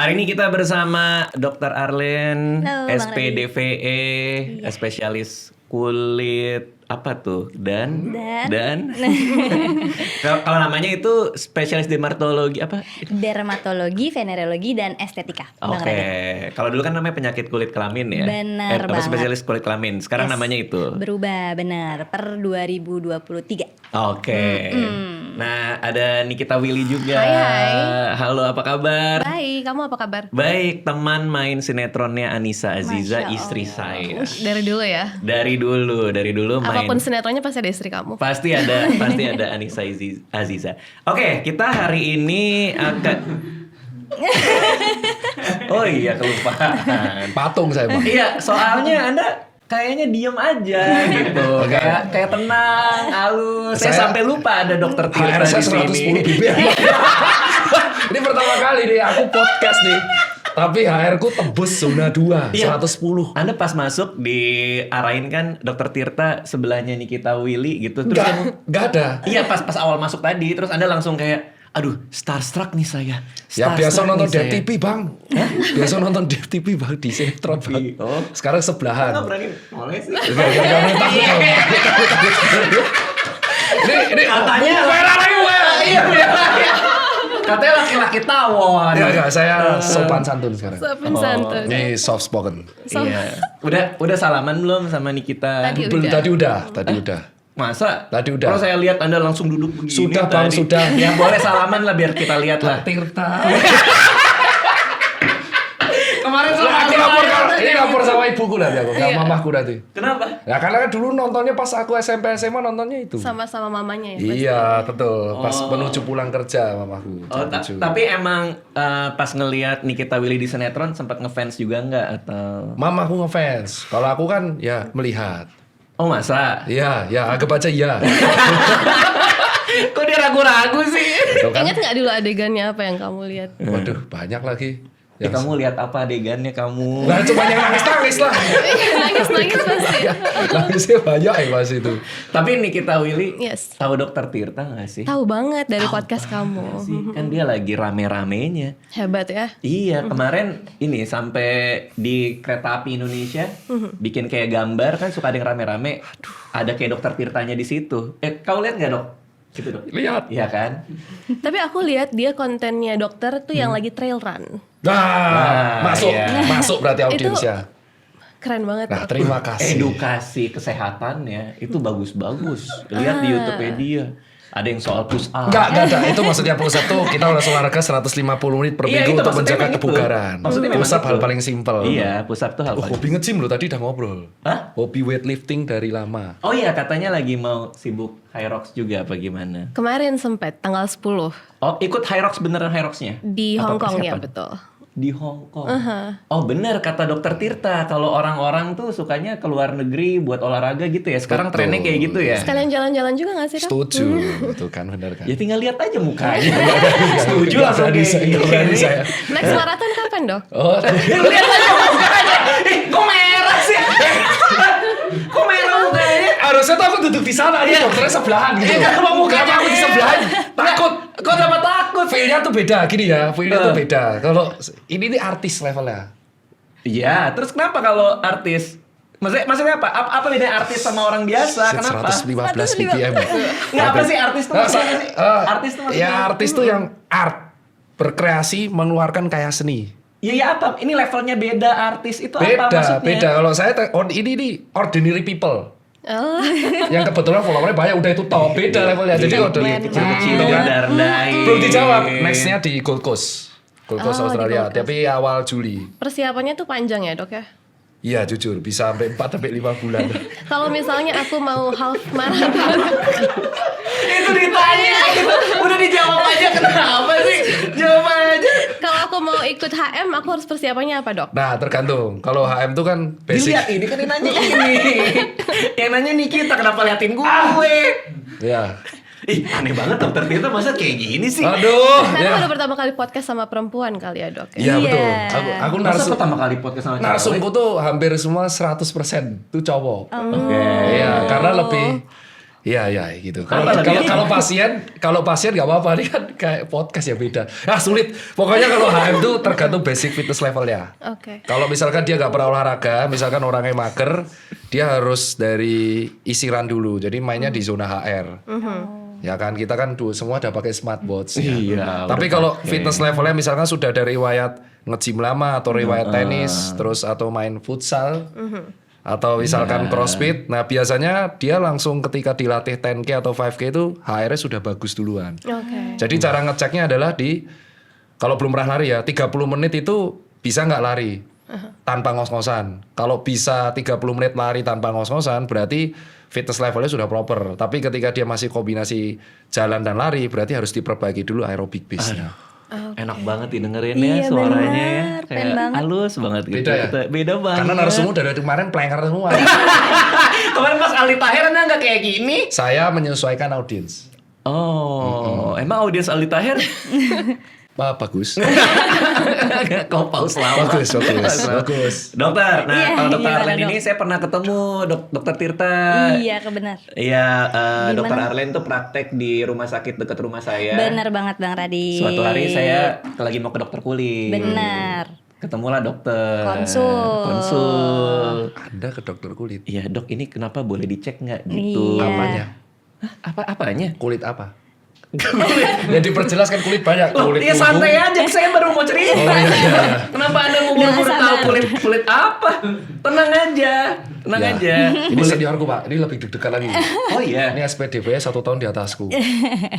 Hari ini kita bersama Dr. Arlen, Halo, Bang SPDVE, spesialis kulit apa tuh? Dan kalau namanya itu spesialis dermatologi apa? Dermatologi, venerologi, dan estetika. Bang Oke, Radit. kalau dulu kan namanya penyakit kulit kelamin ya. Benar apa, banget. spesialis kulit kelamin. Sekarang Yes, namanya itu. berubah benar per 2023. Oke. Nah, ada Nikita Willy juga. Hai. Halo, apa kabar? Baik, kamu apa kabar? Baik, teman main sinetronnya Anissa Aziza, Masya istri Allah. saya. Dari dulu ya. Dari dulu main. Apapun sinetronnya pasti ada istri kamu. Pasti ada Anissa Aziza. Oke, kita hari ini akan Oh iya, kelupaan. Patung saya bang. Iya, soalnya Anda kayaknya diem aja gitu. kayak tenang, halus. Saya sampai lupa ada Dokter Tirta HR saya di sini. 110 bibir. Ini pertama kali nih aku podcast nih. Tapi HR ku tembus zona 2, Iya. 110. Anda pas masuk diarahin kan Dokter Tirta sebelahnya Nikita Willy gitu. Terus Enggak ada. iya pas awal masuk tadi terus Anda langsung kayak aduh starstruck nih saya. Ya biasa Starstruck nonton nih Dev saya. TV bang. Biasa nonton Dev TV bang di sinetron bang. Oh. Sekarang sebelahan. Nggak berani boleh sih. Jangan takut dong. Ini Katanya merah lagi iya. Katanya laki-laki tawon. Ya enggak, saya sopan santun sekarang. Sopan santun. Ini soft spoken. Iya. Udah salaman belum sama Nikita? Tadi Belum, udah. tadi udah. Masa? Tadi udah. Kalau saya lihat Anda langsung duduk begini. Sudah, Bang, tadi. sudah. Ya boleh salaman lah biar kita lihat lah. Tirta. Kemarin Ini lapor sama ibuku nanti aku, sama mamahku nanti. Kenapa? Ya karena kan dulu nontonnya pas aku SMP SMA nontonnya itu. Sama-sama mamanya ya. Iya betul, pas menuju pulang kerja mamahku. Oh, jam 7. tapi emang pas ngelihat Nikita Willy di sinetron sempat ngefans juga nggak atau? Mamaku ngefans, kalau aku kan ya melihat. Oh masa? Iya, ya anggap aja iya. Kok dia ragu-ragu sih? Tuh kan? Ingat nggak dulu adegannya apa yang kamu lihat? Waduh, banyak lagi. Ya, kamu lihat apa adegannya kamu? Nah, cuma yang nangis-nangis lah. Nangis-nangis pasti. Nangisnya banyak ya pas itu. Tapi Nikita Willy Yes. tahu Dokter Tirta nggak sih? Tahu banget dari podcast kamu. Sih, kan dia lagi rame-ramenya. Hebat ya. Iya, kemarin ini sampai di kereta api Indonesia bikin kayak gambar kan suka ada yang rame-rame. Ada kayak Dokter Tirtanya di situ. Kau lihat nggak dok? Gitu dok. Lihat. Iya kan? Tapi aku lihat dia kontennya dokter tuh yang lagi trail run. Nah, masuk, iya. masuk berarti audiensnya. Keren banget. Nah, tuh. terima kasih. Edukasi kesehatannya itu bagus-bagus. Lihat di YouTube dia. Ada yang soal push up. Enggak ada. Itu maksudnya push up tuh kita harus olahraga 150 menit per Iya, minggu itu untuk maksudnya menjaga memang itu. kebugaran. Maksudnya memang Push up itu. hal paling simpel. Iya, push up tuh hal Oh, paling. hobi nge-gym loh tadi udah ngobrol. Hah? Hobi weightlifting dari lama. Oh iya, katanya lagi mau sibuk Hyrox juga apa gimana? Kemarin sempet tanggal 10 Oh, ikut Hyrox beneran Hyroxnya? di Apa Hong Kong ya persiapan? betul. Di Hong Kong. Oh benar kata Dokter Tirta, kalau orang-orang tuh sukanya ke luar negeri buat olahraga gitu ya. Sekarang Betul. trennya kayak gitu ya. Sekalian jalan-jalan juga gak sih Kak? Setuju. Itu kan benar kan. Ya tinggal lihat aja mukanya. Setuju Nggak langsung berani kayak saya, nggak berani gini. saya. Next marathon kapan dok? Oh, Lihat aja mukanya. Kok merah sih? Kok merah mukanya? harusnya tuh aku duduk di sana nih, dokternya sebelahan gitu. Iya, kenapa mukanya Kenapa aku di merah? sebelahan? Takut. Kok dapat takut? Feel-nya tuh beda gini ya, feel-nya tuh beda. Kalau ini nih artis levelnya. Iya, terus kenapa kalau artis? Maksudnya apa? Apa bedanya artis sama orang biasa? Kenapa? 115 BPM. Nggak apa sih artis tuh maksudnya apa sih? Artis tuh maksudnya Ya artis tuh yang art, berkreasi, mengeluarkan kayak seni. Iya apa? Ini levelnya beda artis itu apa Beda, maksudnya? beda. Kalau saya ini nih ordinary people. Oh. Yang kebetulan followernya banyak udah itu top. Beda levelnya. Jadi ordinary kecil-kecil belum- dardai. belum dijawab. Nextnya di Gold Coast. Gold Coast Oh, di Australia. Gold Coast. Tapi awal Juli. Persiapannya tuh panjang ya dok ya? Iya jujur bisa sampai 4 sampai 5 bulan. Kalau misalnya aku mau half marathon, Itu ditanya gitu. Udah dijawab aja kenapa sih? Jawab aja. kalau aku mau ikut HM, aku harus persiapannya apa dok? Nah tergantung. Kalau HM tuh kan basic. Dilihat ini kan yang nanya ini. Yang nanya Nikita kenapa liatin gue? Ya. Ih, aneh banget Dokter Tirta masa kayak gini sih? Aduh. Karena Ya. baru pertama kali podcast sama perempuan kali ya dok ya? Iya Iya. betul. Aku Masa narsum. pertama kali podcast sama cewek? Narsumku tuh hampir semua 100% tuh cowok. Oke. Iya, karena lebih Iya gitu. Apa Kalau pasien nggak apa-apa, ini kan kayak podcast ya beda. Sulit. Pokoknya kalau HM itu tergantung basic fitness levelnya. Oke. Kalau misalkan dia nggak pernah olahraga, misalkan orangnya mager, dia harus dari isi run dulu. Jadi mainnya di zona HR. Ya kan, kita kan semua udah pakai smartwatch. Iya, Tapi udah kalau pakai. fitness levelnya misalkan sudah ada riwayat nge-gym lama atau riwayat tenis, terus atau main futsal, atau misalkan crossfit, nah biasanya dia langsung ketika dilatih 10K atau 5K itu HR-nya sudah bagus duluan. Oke. Jadi cara ngeceknya adalah kalau belum pernah lari ya, 30 menit itu bisa nggak lari tanpa ngos-ngosan. Kalau bisa 30 menit lari tanpa ngos-ngosan, berarti fitness levelnya sudah proper. Tapi ketika dia masih kombinasi jalan dan lari, berarti harus diperbaiki dulu aerobic base-nya. Enak banget didengerinnya Iya, suaranya ya. bener, Kayak keren banget. halus banget gitu. Beda ya? Beda banget. Karena narasumber dari kemarin planker semua. Kemarin pas Aldi Tahir anda nggak kayak gini. Saya menyesuaikan audiens. Oh, emang audiens Aldi Tahir? Bagus. Kau paus lama. Bagus. Dokter, nah Iya, kalau dokter gimana, Arlen Dok? ini saya pernah ketemu dokter Tirta. Iya, kebenar. Iya, Gimana? dokter Arlen tuh praktek di rumah sakit dekat rumah saya. Benar banget Bang Radit. Suatu hari saya lagi mau ke dokter kulit. Benar. Ketemulah dokter. Konsul. Anda ke dokter kulit. Iya dok, ini kenapa boleh dicek nggak gitu? Iya. Apanya? Apanya? Kulit apa? Ya diperjelaskan kulit banyak. Loh, Kulit ya punggung. santai aja, saya baru mau cerita. Oh, iya. Kenapa anda mau Nggak buru-buru sabar. tahu kulit apa? Tenang aja, tenang Ya. aja. Ini seniorku Pak, ini lebih deg-degan lagi. Oh iya. Ini SPDV 1 tahun di atasku.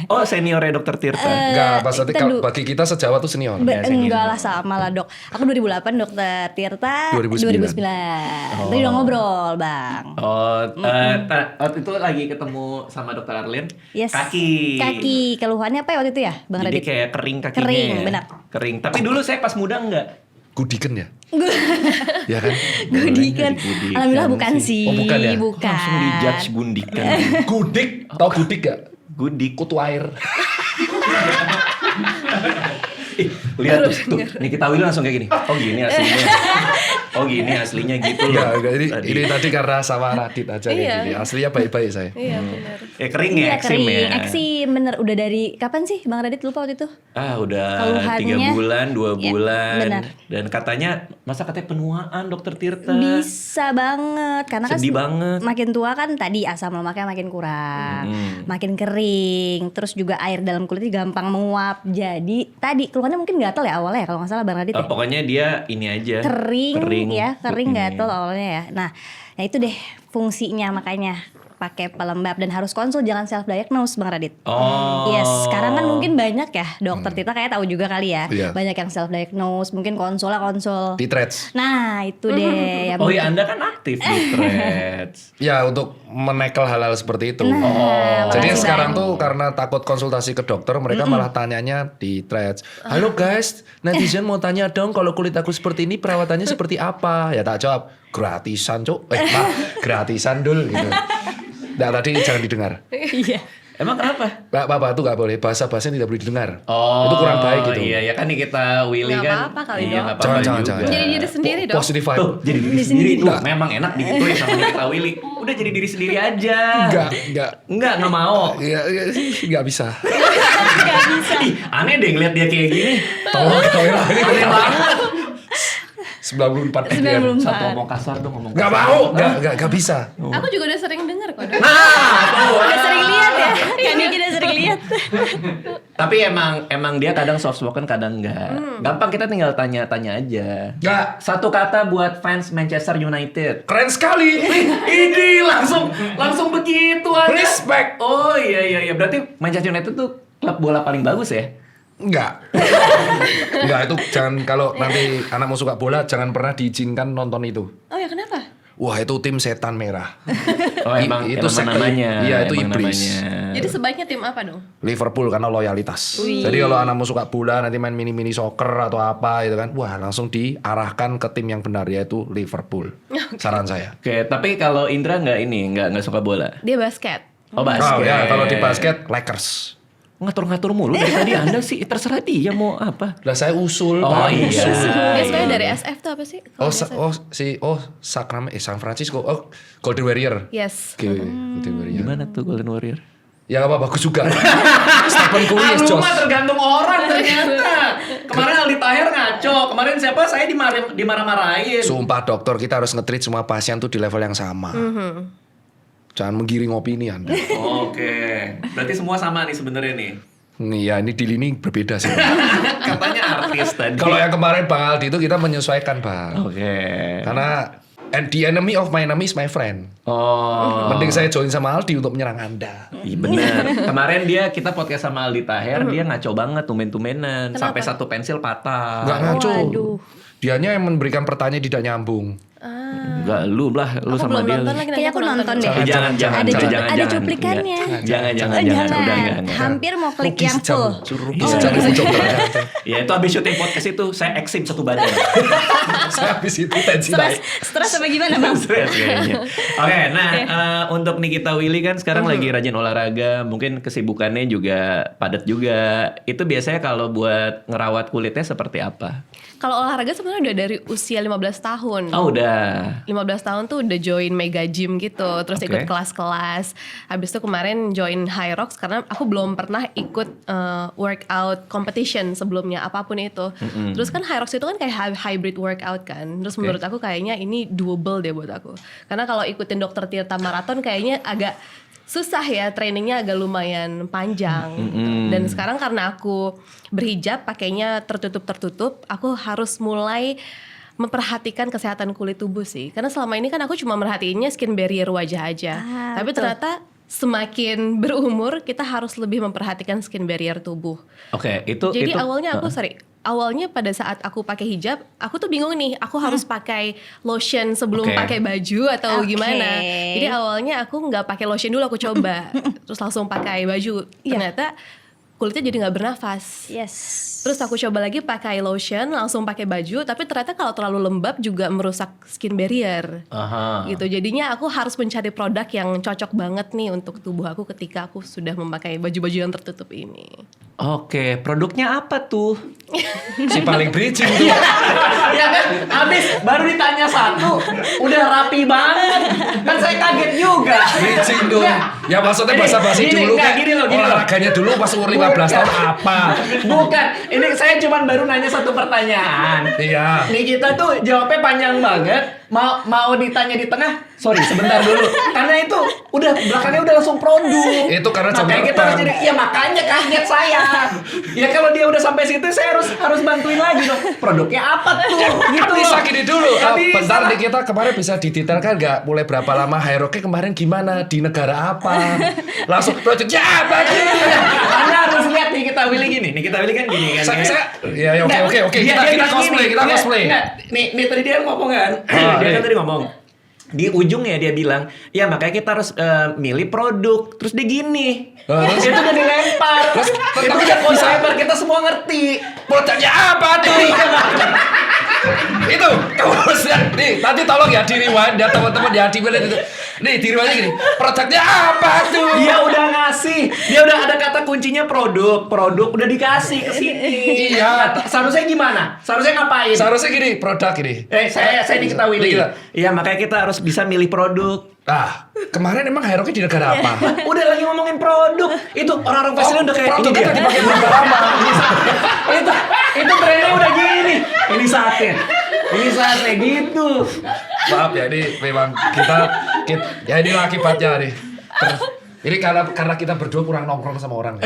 Oh seniornya dokter Tirta. Enggak, maksudnya kita dulu. bagi kita sejawat tuh senior. Enggak lah sama lah dok. Aku 2008 dokter Tirta 2009. 2009. Tadi udah ngobrol bang. Oh, waktu itu lagi ketemu sama dokter Arlen. Yes. Kaki. Keluhannya apa ya waktu itu ya Bang Jadi Radit? kayak kering kakinya. Kering, ya. benar. Kering. Tapi dulu saya pas muda enggak. Gudiken ya? Ya kan? Gudikan. Gudikan Alhamdulillah bukan sih. sih. Oh, bukan ya? Bukan. Langsung dijudge gundikan. Gudik, tau gudik gak? Gudik. Kutu air. Ih, lihat tuh. Nikita Willy langsung kayak gini. Oh gini aslinya. Oh gini aslinya gitu loh. Enggak, Tadi. ini tadi karena sama Radit aja kayak Iya. gini. Aslinya baik-baik saya. Iya benar. Kering ya, Iya eksim kering. ya. Eksim bener. Udah dari kapan sih Bang Radit lupa waktu itu? Udah Keluhannya. 3 bulan, 2 Ya, bulan. benar. Dan katanya, masa katanya penuaan dokter Tirta. Bisa banget. Karena Sedih kan banget. makin tua kan tadi asam lemaknya makin kurang. Makin kering. Terus juga air dalam kulitnya gampang menguap. Jadi tadi keluhannya mungkin gatel ya awalnya ya, kalau nggak salah Bang Radit ya. Pokoknya dia ini aja. Kering Ini. gatel awalnya ya. Nah itu deh fungsinya makanya pakai pelembab dan harus konsul, jangan self diagnose Bang Radit. Oh. Yes, sekarang kan mungkin banyak ya dokter Tirta kayak tahu juga kali ya. Iya. Banyak yang self diagnose, mungkin konsul. Di threads. Nah, itu deh yang Oh iya, Anda kan aktif di Threads. Ya untuk menekel hal-hal seperti itu. Nah, Jadi makasih sekarang Bang. tuh karena takut konsultasi ke dokter, mereka malah tanyanya di threads. Halo guys, netizen mau tanya dong kalau kulit aku seperti ini perawatannya seperti apa? Ya tak jawab, gratisan cuk. Gratisan dul gitu. Nah tadi jangan didengar. Iya. Emang kenapa? Bapak itu gak boleh, bahasa-bahasa tidak boleh didengar. Oh, Itu kurang baik gitu. Iya, ya kan nih kita Willy Nggak kan. apa-apa kali, Iya, Dok. nggak apa-apa Jangan. juga. Jadi diri sendiri dong. Positive vibe. Tuh, jadi diri sendiri tuh. Enggak. Memang enak digituin sama kita Willy. Udah jadi diri sendiri aja. Enggak Nggak mau. Enggak bisa. Ih, aneh deh ngeliat dia kayak gini. Tolong kamera ini. Aneh banget. 94 94. Satu ngomong kasar dong, ngomong Enggak kasar. mau, enggak bisa. Aku juga udah sering dengar kok. Dok. Udah sering lihat ya. Kan Niki udah sering lihat. Tapi emang dia kadang soft spoken, kadang enggak. Gampang, kita tinggal tanya-tanya aja. Enggak. Satu kata buat fans Manchester United. Keren sekali. Ini langsung begitu aja. Respect. Oh iya. Berarti Manchester United tuh klub bola paling bagus ya? Enggak. Enggak, itu jangan, kalau nanti anakmu suka bola jangan pernah diizinkan nonton itu. Oh ya kenapa? Wah, itu tim setan merah. Oh emang Itu sekte- namanya. iya, itu emang iblis. namanya. Jadi sebaiknya tim apa dong? Liverpool karena loyalitas. Jadi kalau anakmu suka bola nanti main mini-mini soccer atau apa gitu kan, wah langsung diarahkan ke tim yang benar yaitu Liverpool. Saran saya. Oke, tapi kalau Indra nggak suka bola. Dia basket. Oh basket. Oh ya, kalau di basket Lakers. ngatur-ngatur mulu dari tadi Anda sih, terserah dia mau apa. Lah saya usul. Oh Pak. iya. Dia sebenarnya dari SF tuh apa sih? Kalau San Francisco. Oh, Golden Warrior. Yes. Oke, Golden Warrior. Gimana tuh Golden Warrior? Ya apa bagus juga. Stephen Curry Lu Josh. mah tergantung orang ternyata. Kemarin Aldi Taher ngaco, kemarin siapa saya dimarah-marahin. Sumpah dokter, kita harus nge-treat semua pasien tuh di level yang sama. Jangan menggiring opini Anda. Oke, berarti semua sama nih sebenarnya nih. Nih ya, ini di lini berbeda sih. Katanya artis tadi. Kalau yang kemarin Bang Aldi itu kita menyesuaikan Bang. Oke. Karena and the enemy of my enemy is my friend. Oh. Mending saya join sama Aldi untuk menyerang Anda. Iya benar. Kemarin kita podcast sama Aldi Taher, dia ngaco banget tumen-tumenan. Sampai satu pensil patah. Enggak ngaco. Waduh. Dianya yang memberikan pertanyaan tidak nyambung. Enggak, lu Aku sama belum dia. nonton lagi. Kayaknya aku nonton deh. Jangan. Ada cuplikannya. Jangan. Udah enggak. Hampir mau klik yang full. Bisa jadi muncul ternyata. Ya itu habis syuting podcast itu saya eksim satu badan. Saya habis itu tensi naik. Stres apa gimana Bang? Stres kayaknya. Oke, nah untuk Nikita Willy kan sekarang lagi rajin olahraga, mungkin kesibukannya juga padat juga. Itu biasanya kalau buat ngerawat kulitnya seperti apa? Kalau olahraga sebenarnya udah dari usia 15 tahun. Oh udah. 15 tahun tuh udah join mega gym gitu, terus Oke. ikut kelas-kelas. Habis itu kemarin join High Rocks karena aku belum pernah ikut workout competition sebelumnya apapun itu. Terus kan High Rocks itu kan kayak hybrid workout kan. Terus menurut aku kayaknya ini doable deh buat aku. Karena kalau ikutin Dokter Tirta Marathon kayaknya agak susah ya, trainingnya agak lumayan panjang gitu. Dan sekarang karena aku berhijab pakainya tertutup, aku harus mulai memperhatikan kesehatan kulit tubuh sih. Karena selama ini kan aku cuma merhatiinnya skin barrier wajah aja. Tapi betul. ternyata semakin berumur kita harus lebih memperhatikan skin barrier tubuh. Oke, itu Jadi itu, awalnya pada saat aku pakai hijab, aku tuh bingung nih, aku harus pakai lotion sebelum Oke. pakai baju atau Oke. gimana. Jadi awalnya aku nggak pakai lotion dulu, aku coba, terus langsung pakai baju. Ternyata kulitnya jadi nggak bernafas. Yes. Terus aku coba lagi pakai lotion, langsung pakai baju, tapi ternyata kalau terlalu lembab juga merusak skin barrier. Aha. Gitu. Jadinya aku harus mencari produk yang cocok banget nih untuk tubuh aku ketika aku sudah memakai baju-baju yang tertutup ini. Oke, produknya apa tuh? Si paling bridging tuh. Ya kan, habis baru ditanya satu, udah rapi banget. Kan saya kaget juga. Bridging dong. Ya maksudnya Gini, basa-basi gini, dulu enggak, kan. gini loh. Olahraganya dulu pas umur 15 tahun apa? Bukan, ini saya cuma baru nanya satu pertanyaan. Iya. Nikita tuh jawabnya panjang banget. Mau ditanya di tengah, sorry sebentar dulu. Karena itu udah belakangnya udah langsung produk. Itu karena jam makanya kita terbang. harus jadi, ya makanya kaget saya. Ya kalau dia udah sampai situ saya harus bantuin lagi dong. Produknya apa tuh? Gitu Bisa loh. gini dulu. Nggak bisa. Bentar nih kita kemarin bisa didetailkan nggak? Mulai berapa lama High Rocknya kemarin gimana? Di negara apa? Langsung projectnya apa? Anda harus lihat nih kita Willy gini. Nih kita Willy kan gini kan. Ya oke. Kita cosplay, kita cosplay. Nih tadi dia ngomong kan. Dia kan tadi ngomong. Di ujungnya dia bilang, ya makanya kita harus milih produk. Terus dia gini. Terus? Itu udah dilempar. Terus, Itu tapi udah bisa. dilempar. Kita semua ngerti. Produknya apa tuh? Itu terus ya. Nih, nanti tolong ya di rewind ya teman-teman ya di itu. Nih, di rewind gini. Produknya apa tuh? Dia udah ngasih. Dia udah ada kata kuncinya produk. Produk udah dikasih ke sini. Iya. Seharusnya gimana? Seharusnya ngapain? Seharusnya gini, produk ini. Saya Nikita Willy. Nikita. Iya, makanya kita harus bisa milih produk. Ah, kemarin emang High Rocknya di negara apa? Udah lagi ngomongin produk. Itu orang-orang presiden udah kayak produknya kan dipakai berapa lama? itu trennya udah gini. Ini saatnya gitu. Maaf ya, ini memang kita ya ini akibatnya nih. Ini karena kita berdua kurang nongkrong sama orang.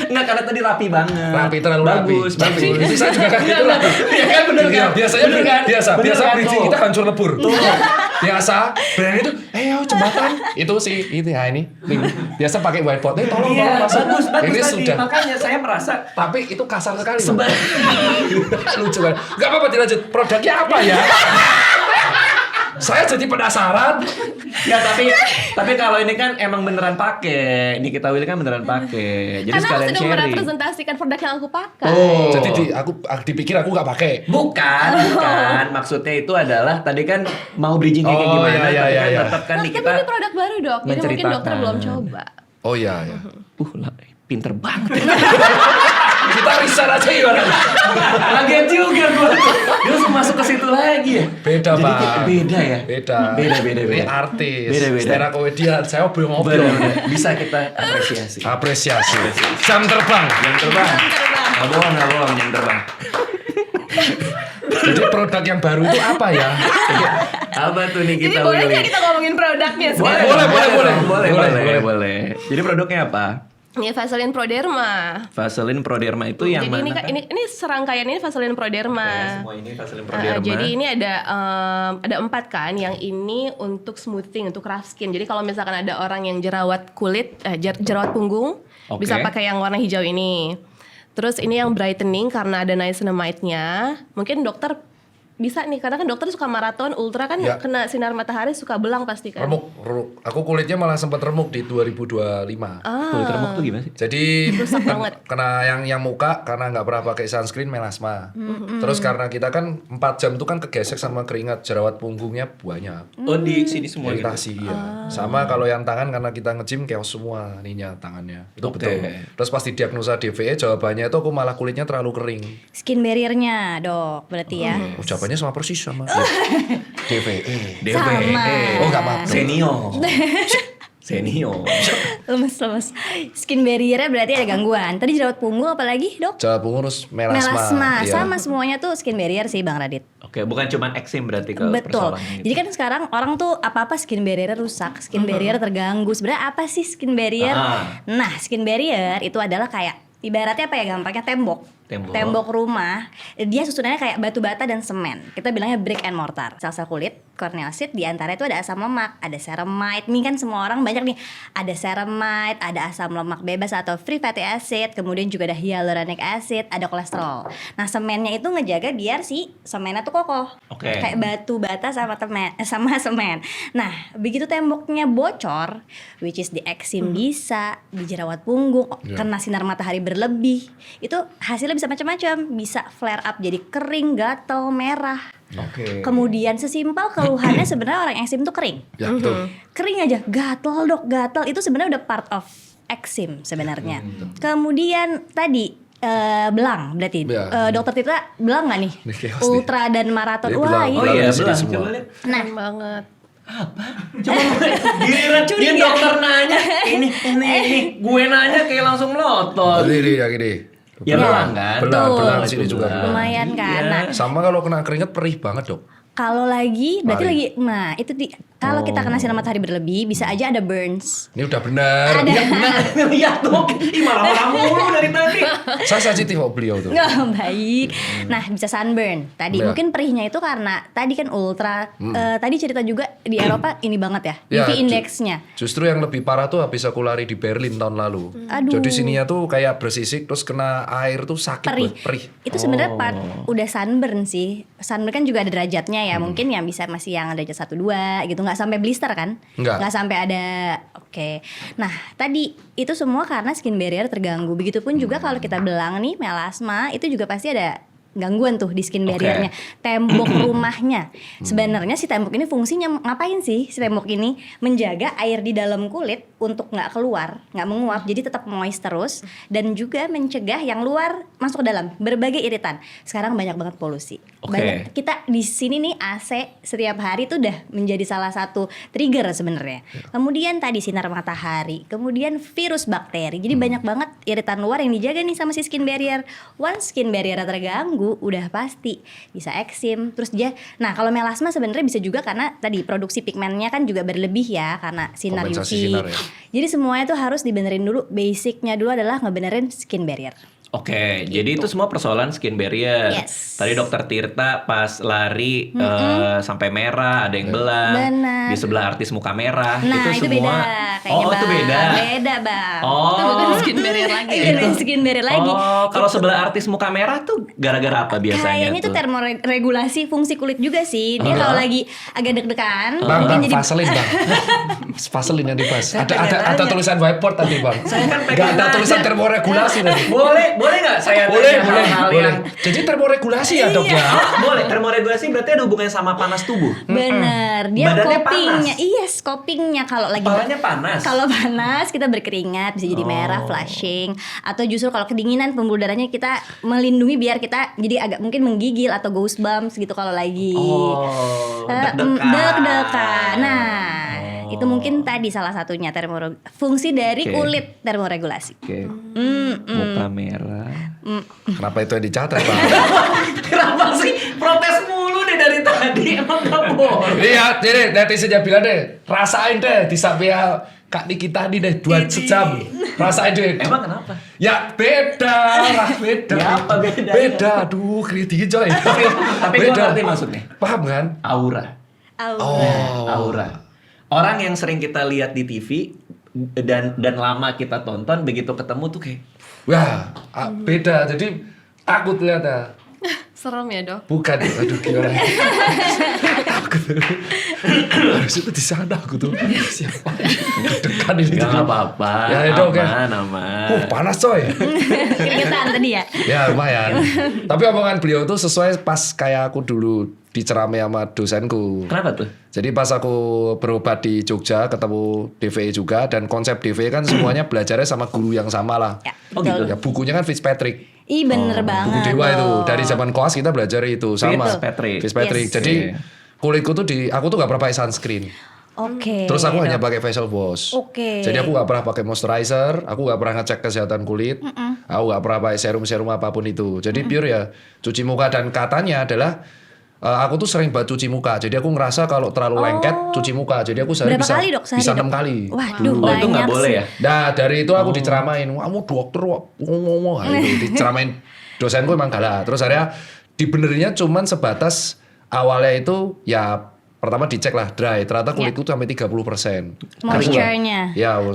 Enggak, karena tadi rapi banget. Rapi, terlalu bagus, rapi. bagus. Itu saya juga kan gitu lah. Iya kan bener Iya, kan? biasanya Bener kan? biasa Bener kan? bridging Tuh. kita hancur lebur. Biasa brand itu, ayo jembatan. Itu sih itu ya ini. Biasa pakai whiteboard. Tolong Iya, masuk. bagus Ini tadi. sudah. Makanya saya merasa Tapi itu kasar sekali. Lucu kan. Gak apa-apa dilanjut. Produknya apa ya? Saya jadi penasaran. ya tapi kalau ini kan emang beneran pakai. Ini kita Willy kan beneran pakai. Jadi Karena aku sekalian sedang sharing. merepresentasikan produk yang aku pakai. Oh. Jadi aku dipikir aku gak pakai. Bukan. Maksudnya itu adalah tadi kan mau bridging kayak Oh, gimana, iya, tapi kan iya. tetap kan Nah, di tapi kita ini produk baru dok, jadi mungkin dokter menceritakan. belum coba. Oh iya ya. lah, pinter banget. Kita resign aja gimana? Kaget juga gue. Dia langsung masuk ke situ lagi ya. Beda, Jadi Bang. beda ya. Beda. Beda. Ini artis. Beda. Stand up komedian. Saya ngobrol. Bener. Bisa kita apresiasi. Apresiasi. Jam terbang. Jam terbang. Nggak bohong, jam terbang. Jadi produk yang baru itu apa ya? Apa tuh nih Jadi kita boleh Willy? nggak kita ngomongin produknya sekarang? Boleh. Jadi produknya apa? Ini Vaseline Proderma. Vaseline Proderma itu yang Jadi mana? ini serangkaian ini Vaseline Proderma. Semua ini Vaseline Proderma. Jadi ini ada 4 kan. Yang ini untuk smoothing, untuk rough skin. Jadi kalau misalkan ada orang yang jerawat kulit, jerawat punggung, Oke. bisa pakai yang warna hijau ini. Terus ini yang brightening karena ada niacinamide-nya. Mungkin dokter bisa nih, karena kan dokter suka maraton, ultra kan Ya. kena sinar matahari suka belang pasti kan. Remuk. Aku kulitnya malah sempat remuk di 2025. Kulit remuk tuh gimana sih? Jadi Rusak banget. kena yang muka karena nggak pernah pakai sunscreen melasma. Terus karena kita kan 4 jam tuh kan kegesek sama keringat, jerawat punggungnya banyak. Oh di sini semua gitu. Iritasi ya. Sama kalau yang tangan karena kita nge-gym chaos semua ininya tangannya. Itu Oke. betul. Terus pas didiagnosa DVE jawabannya itu aku malah kulitnya terlalu kering. Skin barrier-nya, Dok, berarti ya. Oh, jawabannya sama persis sama DVE. Sama. Oh, nggak apa-apa. Senior. Lemes. Skin barrier-nya berarti ada gangguan. Tadi jerawat punggung apalagi, Dok? Jerawat punggung terus melasma. Melasma. Iya. Sama semuanya tuh skin barrier sih, Bang Radit. Oke, bukan cuma eksim berarti kalau Betul. persoalannya gitu. Jadi kan sekarang orang tuh apa-apa skin barrier rusak, skin barrier terganggu. Sebenarnya apa sih skin barrier? Nah, skin barrier itu adalah kayak ibaratnya apa ya gampangnya tembok rumah. Dia susunannya kayak batu bata dan semen. Kita bilangnya brick and mortar. Sel-sel kulit, corneal sheet, di antara itu ada asam lemak, ada ceramide. Nih kan semua orang banyak nih. Ada ceramide, ada asam lemak bebas atau free fatty acid, kemudian juga ada hyaluronic acid, ada kolesterol. Nah, semennya itu ngejaga biar si semennya tuh kokoh. Oke. Kayak batu bata sama sama semen. Nah, begitu temboknya bocor, which is di eksim bisa, di jerawat punggung, kena sinar matahari berlebih, itu hasilnya bisa macam-macam, bisa flare up jadi kering, gatel, merah. Oke. Kemudian sesimpel keluhannya sebenarnya orang eksim tuh kering. Ya, betul. Kering aja, gatel Dok, gatel itu sebenarnya udah part of eksim sebenarnya. Kemudian tadi belang berarti Ya. dokter Tita belang nggak nih? Ini chaos nih. Ultra dan maraton. Ini Wah, belang. ini Oh iya, Di sini belang. semua. Coba lihat. Keren banget. Giliran dia dokter nanya, ini gue nanya kayak langsung melotot. Ini yang ini. Ya belang kan? Belang Tuh. sini juga. Belang. lumayan kan. Iya. Nah, Sama kalau kena keringat perih banget, Dok. kalau lagi berarti Lari. lagi nah itu kalau kita kena sinar matahari berlebih bisa aja ada burns. Ini udah benar. Ada. Lihat dong, ih marah-marah mulu dari tadi. Saya sensitif kok beliau tuh. Nggak baik. Nah, bisa sunburn. Tadi Ya. mungkin perihnya itu karena tadi kan ultra. Tadi cerita juga di Eropa ini banget ya. Ya, UV index-nya. Justru yang lebih parah tuh habis aku lari di Berlin tahun lalu. Aduh. Jadi sininya tuh kayak bersisik terus kena air tuh sakit Perih. banget, perih. Itu sebenarnya part udah sunburn sih. Sunburn kan juga ada derajatnya ya. Mungkin yang bisa masih yang derajat 1 2 gitu, nggak sampai blister kan? Nggak. sampai ada. Oke. Nah, tadi itu semua karena skin barrier terganggu. Begitupun juga kalau kita belang nih melasma, itu juga pasti ada gangguan tuh di skin barriernya. Tembok rumahnya. Sebenarnya si tembok ini fungsinya ngapain sih? Si tembok ini menjaga air di dalam kulit untuk nggak keluar, nggak menguap, jadi tetap moist terus, dan juga mencegah yang luar masuk ke dalam. Berbagai iritan. Sekarang banyak banget polusi. Oke. Banyak, kita di sini nih AC setiap hari tuh udah menjadi salah satu trigger sebenarnya. Kemudian tadi sinar matahari, kemudian virus bakteri. Jadi banyak banget iritan luar yang dijaga nih sama si skin barrier. Once skin barrier terganggu, udah pasti bisa eksim. Terus dia, nah kalau melasma sebenarnya bisa juga karena tadi produksi pigmennya kan juga berlebih ya karena sinar UV. Kompensasi sinar ya. Jadi semuanya tuh harus dibenerin dulu. Basicnya dulu adalah ngebenerin skin barrier. Oke, jadi itu semua persoalan skin barrier. Yes. Tadi dokter Tirta pas lari sampai merah, ada yang belang. Benar. Di sebelah artis muka merah. Nah itu semua. beda kayaknya, Oh, itu Bang. beda. Beda Bang. Oh. Itu bukan skin barrier lagi. Itu bukan skin barrier lagi. Oh, kalau sebelah artis muka merah tuh gara-gara apa biasanya Kayaknya itu tuh? termoregulasi fungsi kulit juga sih. Dia kalau lagi agak deg-degan, Bang, mungkin jadi Vaseline bang. Vaseline yang dibahas. Ada tulisan whiteboard tadi bang. Saya kan pengen Gak ada nanya. tulisan termoregulasi tadi. Boleh boleh nggak saya Boleh, tanya boleh, hal-hal boleh. yang Jadi termoregulasi ya dok ya. boleh termoregulasi berarti ada hubungannya sama panas tubuh. Bener, dia Badannya copingnya, panas. iya copingnya kalau lagi Kepalanya panas. Kalau panas kita berkeringat bisa jadi merah, flushing, atau justru kalau kedinginan pembuluh darahnya kita melindungi biar kita jadi agak mungkin menggigil atau goosebumps gitu kalau lagi deg-degan. Nah, itu mungkin tadi salah satunya fungsi dari Oke. kulit termoregulasi. Oke. Muka merah. Kenapa itu yang dicatat Pak? Kenapa sih protes mulu deh dari tadi? Emang nggak boleh. Iya, jadi netizen bilang deh, rasain deh di sampai Kak Niki tadi deh 2 sejam. Rasain deh. Emang kenapa? Ya beda lah, beda. Ya, apa bedanya? Beda, aduh kritiknya coy. Tapi gue ngerti maksudnya. Paham kan? Aura. Aura. Orang yang sering kita lihat di TV dan lama kita tonton begitu ketemu tuh kayak Wah, beda. Jadi takut lihat ya. Serem ya dok. Bukan, aduh gimana? Takut. Harus itu di sana aku tuh. Siapa? Dekat ini. nggak apa-apa. Ya, itu oke. Aman. Panas coy. Keringetan tadi ya. Ya lumayan. Tapi omongan beliau tuh sesuai pas kayak aku dulu diceramai sama dosenku. Kenapa tuh? Jadi pas aku berobat di Jogja ketemu DVE juga dan konsep DVE kan semuanya belajarnya sama guru yang sama lah. Ya, Oh, gitu. Ya bukunya kan Fitzpatrick. Ih bener Buku banget. Dewa itu dong. dari zaman koas kita belajar itu sama. Fitzpatrick. Yes. Jadi Oke. kulitku tuh aku tuh gak pernah pakai sunscreen. Oke. Terus aku hanya dok. pakai facial wash. Oke. Jadi aku gak pernah pakai moisturizer, aku gak pernah ngecek kesehatan kulit, aku gak pernah pakai serum-serum apapun itu. Jadi pure ya cuci muka dan katanya adalah aku tuh sering banget cuci muka. Jadi aku ngerasa kalau terlalu lengket cuci muka. Jadi aku sehari Berapa bisa kali dok sehari? bisa Dok? 6 kali. Waduh, Oh itu nggak banyak boleh sih. ya? Nah dari itu aku diceramain, kamu dokter ngomong itu diceramain dosenku emang galak. Terus akhirnya dibenerinnya cuman sebatas awalnya itu ya pertama dicek lah dry, ternyata kulitku tuh sampai 30%. Moisture-nya. Ya, 30%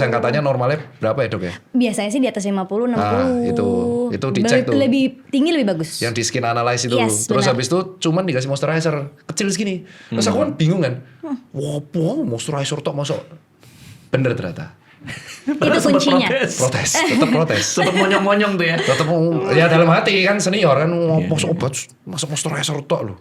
katanya normalnya berapa ya dok ya? Biasanya sih di atas 50, 60. Nah, itu dicek tuh. Lebih tinggi lebih bagus. Yang di skin analyze itu. Yes, Terus benar. habis itu cuman dikasih moisturizer kecil segini. Terus aku kan bingung kan. Wah, moisturizer tok masuk. Bener ternyata. Itu kuncinya. Protes, tetap protes. Sempet monyong-monyong tuh ya. Tetap ya dalam hati kan senior kan masuk obat, masuk moisturizer tok loh.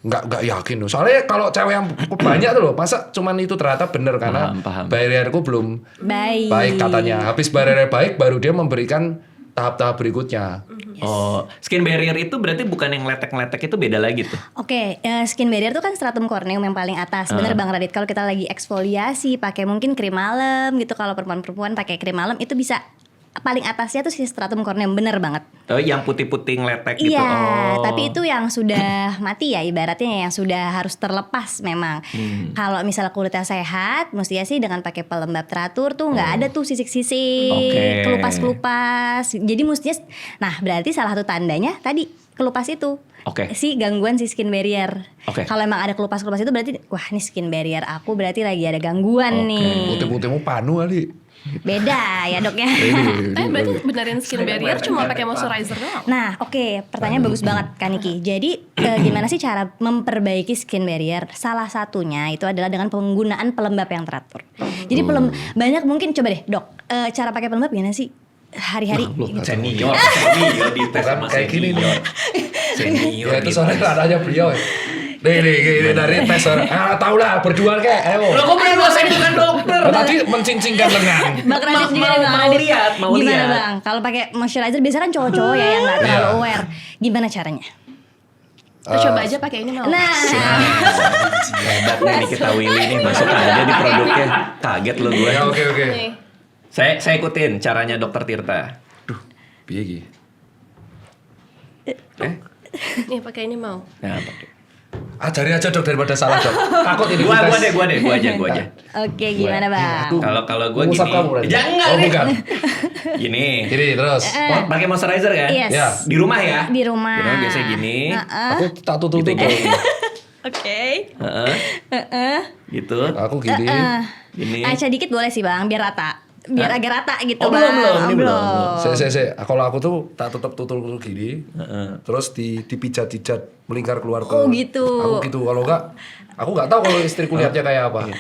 Enggak yakin loh. Soalnya kalau cewek yang banyak tuh loh, masa cuman itu ternyata bener karena Paham. barrierku belum baik katanya. Habis barrier baik baru dia memberikan tahap-tahap berikutnya. Oh, skin barrier itu berarti bukan yang letek-letek itu beda lagi tuh. Oke, skin barrier itu kan stratum corneum yang paling atas. Bener Bang Radit, kalau kita lagi eksfoliasi pakai mungkin krim malam gitu, kalau perempuan-perempuan pakai krim malam itu bisa paling atasnya tuh si stratum corneum, bener banget. Oh, yang putih-putih ngeletek gitu. Iya, Oh. tapi itu yang sudah mati ya ibaratnya, yang sudah harus terlepas memang. Kalau misalnya kulitnya sehat, mestinya sih dengan pakai pelembab teratur tuh nggak ada tuh sisik-sisik, Oke. kelupas-kelupas. Jadi mestinya, nah berarti salah satu tandanya tadi kelupas itu. Oke. Si gangguan si skin barrier. Oke. Kalau emang ada kelupas-kelupas itu berarti wah ini skin barrier aku berarti lagi ada gangguan nih. Putih-putihmu panu kali. Beda ya dok ya. Berarti benerin skin barrier cuma pakai moisturizer doang. Nah, oke, pertanyaan bagus banget Kak Niki. Jadi gimana sih cara memperbaiki skin barrier? Salah satunya itu adalah dengan penggunaan pelembab yang teratur. Jadi banyak mungkin coba deh, Dok, cara pakai pelembab gimana sih hari-hari? Senior di tes sama Kayak gini nih. Senior. Ya itu soalnya ranahnya beliau ya. Nih, dari tes orang. Tahu lah berdua kayak ayo. Lo kok berdua saya bukan dokter? Tadi mencincingkan lengan. Bang Radit juga mau- nih, Bang mau Radit. lihat, mau Gimana lihat. Bang? Kalau pakai moisturizer biasanya kan cowok-cowok ya yang nggak terlalu Iya. aware. Gimana caranya? Kita coba aja pakai ini mau. Nah, Hebat nih kita Willy nih masuk aja di produknya. Kaget lo gue. Ya oke. Nih. Saya ikutin caranya Dokter Tirta. Piye iki? Nih pakai ini mau. Nah, pakai. Ajari aja dok daripada salah dok. Takut ini Gua tes. deh, gua aja. oke gimana Bang? Kalau gua Ngusap gini. kamu berarti? Ya enggak Oh nih. bukan. Gini. Gini terus. Pakai moisturizer kan? Yes. Ya. Di rumah ya? Di rumah. Di rumah biasanya gini. Aku tak tutup Gitu, tutup. gitu. Oke. Gitu. Aku gini. Gini. Aca dikit boleh sih Bang, biar rata. Biar agak rata gitu Oh, Bang. belum, ini belum. Saya. Kalau aku tuh tak tutup gini. Terus dipijat-pijat melingkar keluar ke. Oh, gitu. Aku gitu. Kalau enggak, aku enggak tahu kalau istriku lihatnya kayak apa.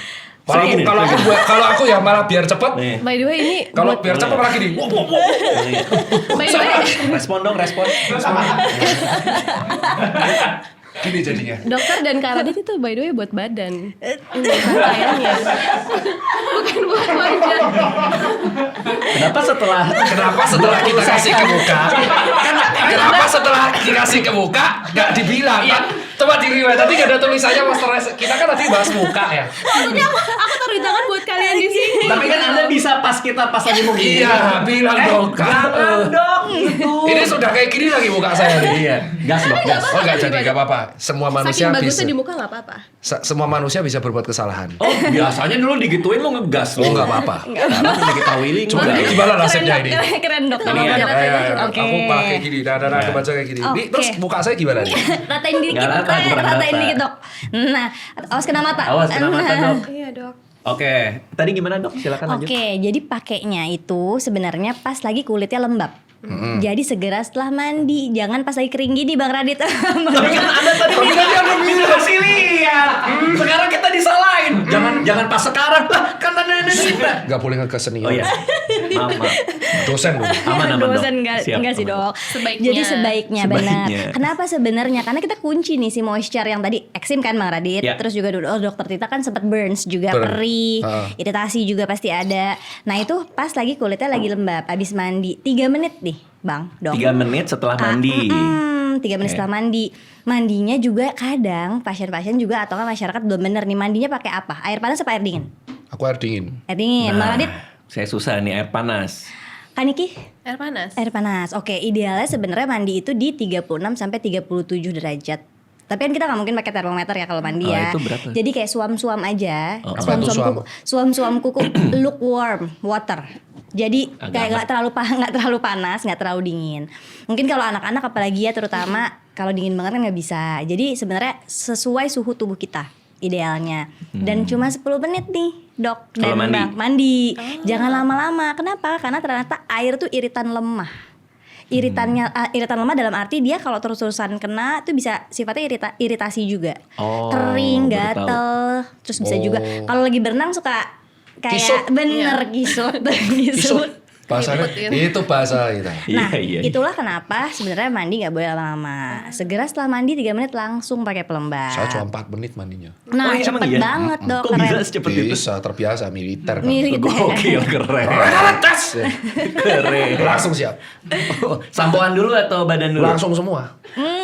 Kalau aku ya malah biar cepet. Nih. By the way ini Kalau biar cepet malah gini. by the way Respon dong, respon. Gini jadinya. dokter dan Kak Radit itu by the way buat badan. Ini pakaiannya. Bukan buat wajah. Kenapa setelah kita kasih ke muka? Kenapa setelah dikasih ke muka nggak dibilang kan? Coba di riwayat tadi nggak ada tulisannya moisturizer. Kita kan tadi bahas muka ya. Tadi aku taruh di tangan buat kalian di sini. Tapi kan Anda bisa pas lagi mau gini. Iya, bilang dong. Jangan dong itu. Ini sudah kayak gini lagi muka saya nih. Iya, gas dong, gas. Oh nggak jadi, nggak apa-apa. Semua manusia Saking bagusnya bisa. di muka nggak apa-apa. Semua manusia bisa berbuat kesalahan. Oh, biasanya dulu digituin lo ngegas. Oh nggak apa-apa. Sekarang udah kita willing. Cuma ini gimana nasibnya ini? Keren dok. Ini ya, Oke. Aku pakai gini, aku baca kayak gini. Ini Oke. terus muka saya gimana nih? Ratain dikit, Nggak rata, kurang ratain rata. dikit dok. Nah, awas kena mata. Awas kena mata, Dok. Iya dok. Oke, tadi gimana dok? Silakan lanjut. Oke, jadi pakainya itu sebenarnya pas lagi kulitnya lembab. Jadi segera setelah mandi, jangan pas lagi kering gini Bang Radit. Tapi kan Anda tadi kasih lihat. Sekarang kita disalahin. Jangan pas sekarang. Lah, kan Anda kita. Gak boleh ngegas senior. Oh iya. Maaf. Dosen dong. Aman dok. Dosen Siap, enggak sih aman. dok. Sebaiknya. Jadi sebaiknya benar. Sebaiknya. Kenapa sebenarnya? Karena kita kunci nih si moisture yang tadi eksim kan Bang Radit. Ya. Terus juga dokter Tita kan sempat burns juga, Burn. perih, Ah. iritasi juga pasti ada. Nah itu pas lagi kulitnya lagi lembab, abis mandi 3 menit nih Bang dok. 3 menit setelah mandi. 3 menit Oke. setelah mandi. Mandinya juga kadang pasien-pasien juga atau kan masyarakat belum bener nih mandinya pakai apa? Air panas apa air dingin? Aku air dingin. Air dingin. Bang Radit, Saya susah nih air panas. Kaniki? Air panas. Air panas. Oke, idealnya sebenarnya mandi itu di 36 sampai 37 derajat. Tapi kan kita nggak mungkin pakai termometer ya kalau mandi Oh, ya. itu berapa? Jadi kayak suam-suam aja. Oh. Apa tuh suam? Suam-suam kuku lukewarm water. Jadi Agak kayak hangat. nggak terlalu panas, nggak terlalu dingin. Mungkin kalau anak-anak apalagi ya terutama kalau dingin banget kan nggak bisa. Jadi sebenarnya sesuai suhu tubuh kita idealnya. Dan cuma 10 menit nih dok Kalau dan mandi? Bang mandi. Jangan lama-lama. Kenapa? Karena ternyata air tuh iritan lemah. Iritan lemah dalam arti dia kalau terus-terusan kena tuh bisa sifatnya iritasi juga. Oh, Kering, baru gatel, terus bisa juga Oh. kalau lagi berenang suka kayak Kisut. bener kisut. Bahasanya Ngikutin. itu bahasa kita. Nah, Iya. itulah kenapa sebenarnya mandi nggak boleh lama-lama. Segera setelah mandi 3 menit langsung pakai pelembab. Saya cuma 4 menit mandinya. Nah, Oh, iya, emang cepet iya? banget dok, Kok bisa keren. secepat itu? Bisa, terbiasa militer kan. Militer. Gokil, keren. Tes! Keren. Langsung siap. Oh, sampoan dulu atau badan dulu? Langsung semua.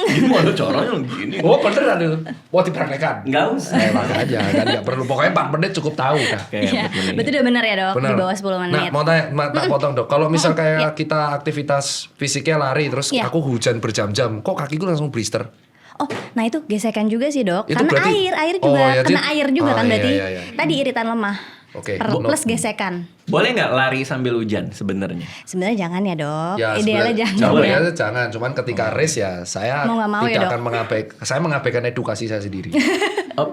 Gimana caranya gini? Oh beneran itu. Mau dipraktekan. Enggak usah. Makanya kan nggak perlu. Pokoknya 4 menit cukup tahu dah. Oke, Iya, betul. betul udah bener ya dok, Bener. di bawah 10 Nah, menit. mau tanya, tak potong dok. Kalau misal kayak kita aktivitas fisiknya lari, terus Iya. aku hujan berjam-jam, kok kakiku langsung blister? Oh, nah itu gesekan juga sih dok. Itu Karena berarti- air Oh, juga ya, kena jadi- air juga Oh, kan iya, berarti. iya, iya. Tadi iritan lemah. Oke. Plus gesekan. Boleh nggak lari sambil hujan sebenarnya? Sebenarnya jangan ya dok. Ya, Idealnya jangan boleh. ya. Jangan. Cuman ketika race ya, saya Mau nggak mau ya, tidak Dok? akan saya mengabaikan edukasi saya sendiri. Oh,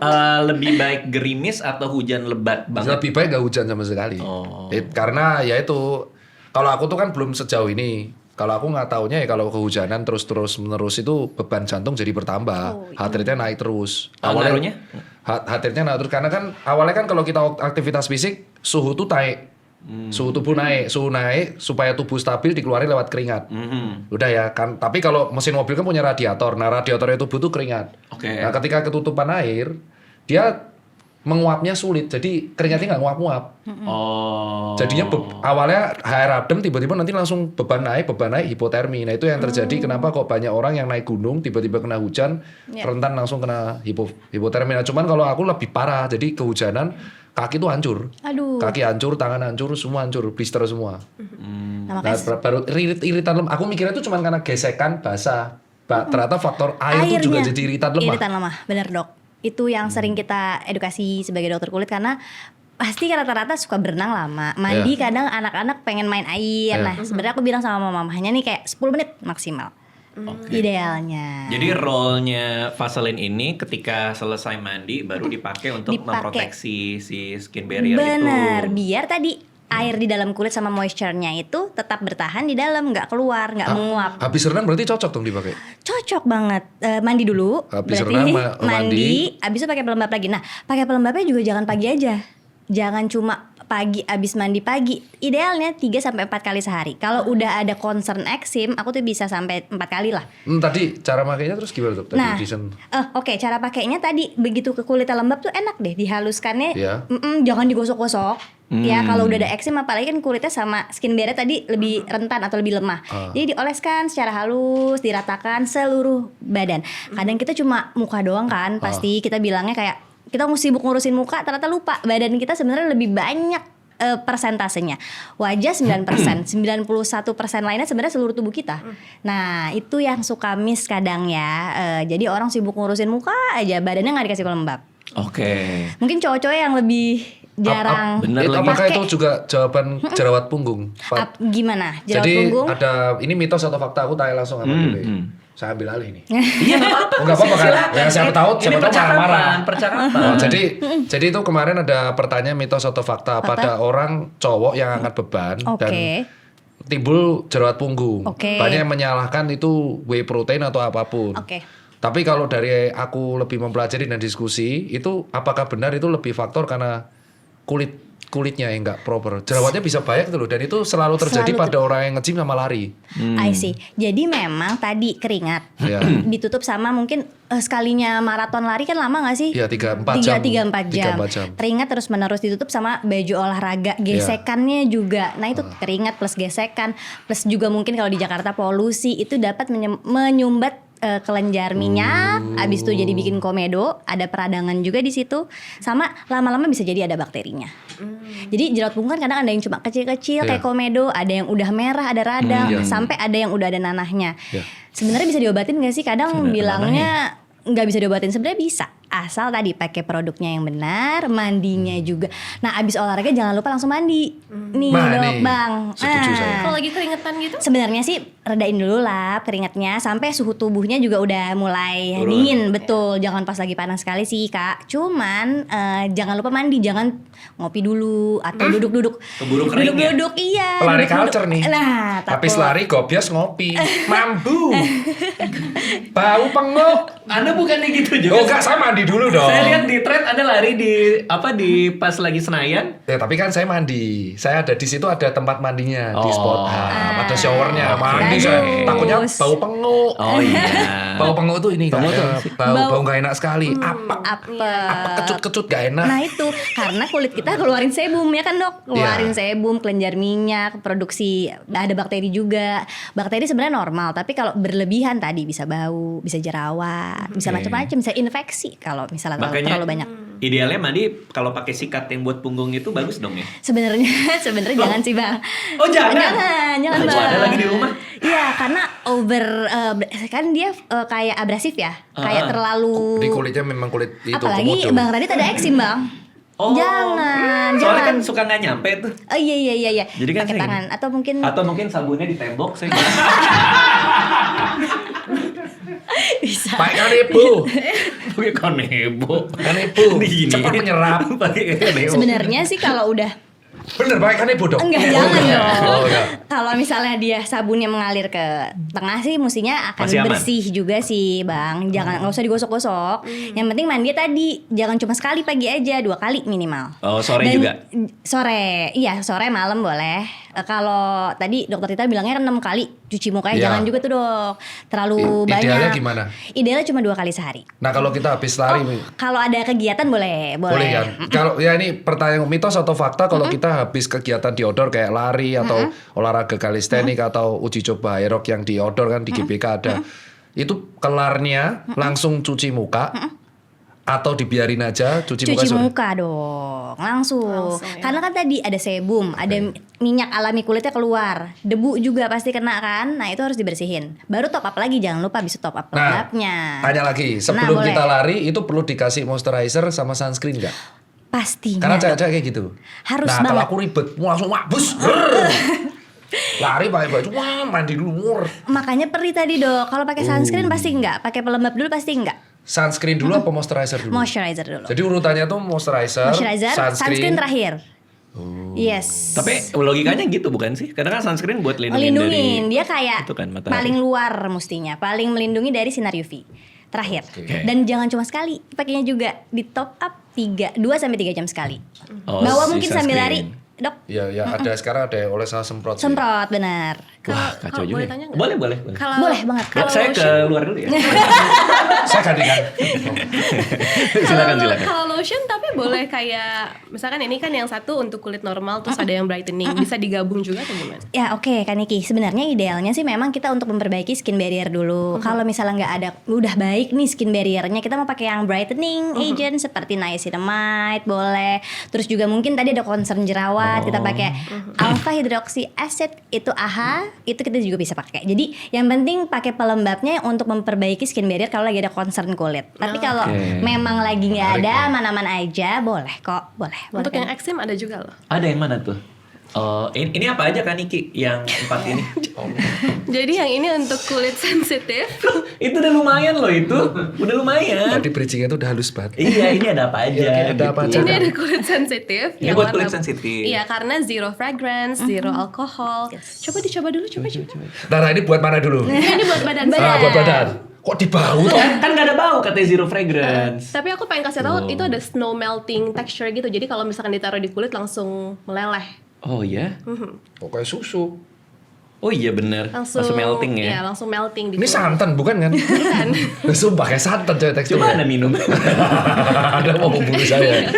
lebih baik gerimis atau hujan lebat banget? Lebih baik gak hujan sama sekali. Oh. Karena ya itu, kalau aku tuh kan belum sejauh ini. Kalau aku nggak taunya ya kalau kehujanan terus menerus itu beban jantung jadi bertambah, heart rate-nya naik terus. Ngaruhnya? Heart rate-nya naik terus karena kan awalnya kan kalau kita aktivitas fisik suhu tuh naik, suhu tubuh naik, suhu naik supaya tubuh stabil dikeluarin lewat keringat. Udah ya kan. Tapi kalau mesin mobil kan punya radiator, nah radiatornya tubuh tuh keringat. Oke. Nah ketika ketutupan air, dia menguapnya sulit, jadi keringatnya nggak nguap-nguap. Oh. Jadinya awalnya air adem tiba-tiba nanti langsung beban naik hipotermi. Nah itu yang terjadi kenapa kok banyak orang yang naik gunung tiba-tiba kena hujan rentan langsung kena hipotermi. Nah cuman kalau aku lebih parah, jadi kehujanan kaki tuh hancur. Aduh. Kaki hancur, tangan hancur, semua hancur, blister semua. Nah, Nah baru iritan lemah. Aku mikirnya itu cuman karena gesekan basah. Ternyata faktor air itu juga jadi iritan lemah. Iritan lemah, bener dok. Itu yang sering kita edukasi sebagai dokter kulit karena pasti rata-rata suka berenang lama. Mandi kadang anak-anak pengen main air. Nah sebenarnya aku bilang sama mamahnya nih kayak 10 menit maksimal. Idealnya. Jadi role-nya Vaseline ini ketika selesai mandi baru dipakai untuk memproteksi si skin barrier Bener, itu. biar tadi air di dalam kulit sama moisture-nya itu tetap bertahan di dalam, nggak keluar, nggak menguap. Habis renang berarti cocok dong dipakai. Cocok banget. Mandi dulu, Habis berarti renang, mandi, abis itu pakai pelembab lagi. Nah, pakai pelembabnya juga jangan pagi aja. jangan cuma pagi abis mandi pagi, idealnya 3 sampai 4 kali sehari. Kalau udah ada concern eksim, aku tuh bisa sampai 4 kali lah. Tadi cara makainya terus gimana tuh? Nah, oke, cara pakainya tadi begitu ke kulitnya lembab tuh enak deh dihaluskannya. Iya. Jangan digosok-gosok. Ya kalau udah ada eksim apalagi kan kulitnya sama skin barrier tadi lebih rentan atau lebih lemah. Jadi dioleskan secara halus, diratakan seluruh badan. Kadang kita cuma muka doang kan, pasti kita bilangnya kayak kita mau sibuk ngurusin muka, ternyata lupa badan kita sebenarnya lebih banyak persentasenya. Wajah 9%, 91% lainnya sebenarnya seluruh tubuh kita. Nah, itu yang suka miss kadang ya. Jadi orang sibuk ngurusin muka aja, badannya nggak dikasih pelembab. Oke. Mungkin cowok-cowok yang lebih jarang bener lagi. Apakah pakai. itu juga jawaban jerawat punggung? Gimana? Jerawat Jadi punggung? ada, ini mitos atau fakta, aku tanya langsung sama Dede. Saya ambil alih nih. Iya nggak apa-apa. Nggak apa-apa kan? Silakan. Ya siapa tahu Ini marah-marah. percakapan. Oh, jadi itu kemarin ada pertanyaan mitos atau fakta pada orang cowok yang angkat beban dan timbul jerawat punggung. Banyak yang menyalahkan itu whey protein atau apapun. Tapi kalau dari aku lebih mempelajari dan diskusi, itu apakah benar itu lebih faktor karena kulitnya yang nggak proper. Jerawatnya bisa banyak gitu loh, dan itu selalu terjadi pada orang yang nge-gym sama lari. I see. Jadi memang tadi keringat ditutup sama mungkin sekalinya maraton lari kan lama nggak sih? Iya, 3-4 jam. 3-4 jam. Keringat terus menerus ditutup sama baju olahraga, gesekannya juga. Nah itu keringat plus gesekan, plus juga mungkin kalau di Jakarta polusi itu dapat menyumbat kelenjar minyak, abis itu jadi bikin komedo, ada peradangan juga di situ, sama lama-lama bisa jadi ada bakterinya. Jadi jerawat punggung kan kadang ada yang cuma kecil-kecil kayak komedo, ada yang udah merah, ada radang, sampai ada yang udah ada nanahnya. Sebenarnya bisa diobatin nggak sih? Kadang bilangnya nggak bisa diobatin, sebenarnya bisa. Asal tadi pakai produknya yang benar, mandinya juga. Nah, abis olahraga jangan lupa langsung mandi. Nih, dok, Bang. Setuju saya. Kalau lagi keringetan gitu? Sebenarnya sih redain dulu lah keringatnya sampai suhu tubuhnya juga udah mulai dingin, betul. Jangan pas lagi panas sekali sih, Kak. Cuman jangan lupa mandi, jangan ngopi dulu atau duduk-duduk. Keburu kering ya? Duduk-duduk, iya. Pelari duduk-duduk. culture nih. Nah, habis lari gobias ngopi. Mambu. Bau pengok. Anda bukannya gitu juga? Oh enggak, saya mandi dulu dong. Saya lihat di thread Anda lari di pas lagi Senayan. Ya tapi kan saya mandi. Saya ada di situ, ada tempat mandinya di spot. Ada showernya. Mandi saya. Takutnya bau penguk. Oh iya. Bau penguk tuh ini Penguk kan. tuh Bau nggak enak sekali. Apa kecut-kecut gak enak. Nah itu karena kulit kita keluarin sebum ya kan, Dok. Keluarin sebum, kelenjar minyak, produksi ada bakteri juga. Bakteri sebenarnya normal, tapi kalau berlebihan tadi bisa bau, bisa jerawat, bisa macam-macam, bisa infeksi kalau misalnya terlalu banyak. Idealnya mandi kalau pakai sikat yang buat punggung itu bagus dong ya? Sebenarnya jangan sih, Bang. Oh jangan Jangan Bang. Ada lagi di rumah. Iya, karena kan dia kayak abrasif ya, kayak terlalu. Di kulitnya memang kulit itu. Apalagi komodo. Bang Radit ada eksim, Bang. Oh, Jangan. Soalnya kan suka nggak nyampe tuh. Oh iya. Jadi kan pakai saya tangan gini. atau mungkin sabunnya di tembok saya. bisa. Pakai kanebo. Pakai kanebo. Cepat menyerap. Sebenarnya sih kalau udah Bener pakai kanebo dong. enggak jangan dong. Oh, enggak. Kalau misalnya dia sabunnya mengalir ke tengah sih mestinya akan Masih aman? bersih juga sih, Bang. Jangan nggak usah digosok-gosok. Yang penting mandi tadi jangan cuma sekali pagi aja, 2 kali minimal. Oh, sore juga? Sore, iya sore malam boleh. Kalau tadi dokter Tita bilangnya kan 6 kali cuci mukanya, Iya. jangan juga tuh dok. Terlalu banyak. Idealnya gimana? Idealnya cuma 2 kali sehari. Nah kalau kita habis lari, Kalau ada kegiatan boleh. boleh kan? Kalau ya ini pertanyaan mitos atau fakta, kalau kita habis kegiatan di outdoor kayak lari atau olahraga kalistenik atau uji coba aerob yang di outdoor kan di GBK ada, itu kelarnya langsung cuci muka atau dibiarin aja cuci muka dong, langsung ya. Karena kan tadi ada sebum, ada minyak alami kulitnya keluar, debu juga pasti kena kan. Nah itu harus dibersihin. Baru top up lagi, jangan lupa bisa top up pelembabnya. Tanya lagi, sebelum boleh. kita lari itu perlu dikasih moisturizer sama sunscreen nggak? Pastinya. Karena cewek-cewek kayak gitu. Harus nah kalau banget. aku ribet, langsung mabus. Lari pakai baju, mandi dulu mur. Makanya perih tadi dok. Kalau pakai sunscreen pasti enggak, pakai pelembab dulu pasti enggak. Sunscreen dulu apa moisturizer dulu? Moisturizer dulu. Jadi urutannya tuh moisturizer, sunscreen terakhir. Yes. Tapi logikanya gitu bukan sih? Karena kan sunscreen buat lindungin Melindungin, dari dia kayak itu kan, matahari. paling luar mestinya, paling melindungi dari sinar UV. terakhir. Oke. Dan jangan cuma sekali, pakainya juga di top up 2 sampai 3 jam sekali. Oh, Bawa si mungkin sambil sunscreen. lari, Dok. Ya ada sekarang ada yang olesnya semprot. Semprot, benar. Wah, kacau juga. boleh ya. tanya nggak? Boleh. Kalau Boleh banget. Kalau Saya ke lotion, luar dulu ya. Saya gantikan. silakan. Kalau lotion tapi boleh kayak misalkan ini kan yang satu untuk kulit normal terus ada yang brightening, bisa digabung juga atau gimana? Ya oke Kak Niki, sebenarnya idealnya sih memang kita untuk memperbaiki skin barrier dulu. Kalau misalnya nggak ada, udah baik nih skin barriernya, kita mau pakai yang brightening agent seperti niacinamide boleh. Terus juga mungkin tadi ada concern jerawat, kita pakai alpha hydroxy acid itu AHA, itu kita juga bisa pakai. Jadi yang penting pakai pelembabnya untuk memperbaiki skin barrier kalau lagi ada concern kulit. Tapi kalau Oke. memang lagi nggak Menarik, ada, ya. aman-aman aja, boleh kok, boleh. Untuk kan? yang eksim ada juga loh. Ada yang mana tuh? Oh, ini apa aja kan Niki yang 4 ini? Jadi yang ini untuk kulit sensitif. Itu udah lumayan loh itu. Udah lumayan. Tadi bridgingnya tuh udah halus banget. Iya, ini ada apa aja? Iya, ada apa aja. Ini ada kulit sensitif. Ini yang buat warna- kulit sensitif. Iya, karena zero fragrance, zero alcohol. Coba dicoba dulu, coba. Nah, ini buat mana dulu? Ini buat badan Badan. saya. Buat badan. Kok di bau tuh? Kan gak ada bau katanya zero fragrance. Tapi aku pengen kasih tahu itu ada snow melting texture gitu. Jadi kalau misalkan ditaruh di kulit langsung meleleh. Oh iya? Kok kayak susu. Oh iya bener. Langsung melting ya. Iya, langsung melting di Ini kulit. santan bukan kan? Bukan. Sumpah kayak santan coy Coba teksturnya. Anda minum. Ada mau membunuh saya.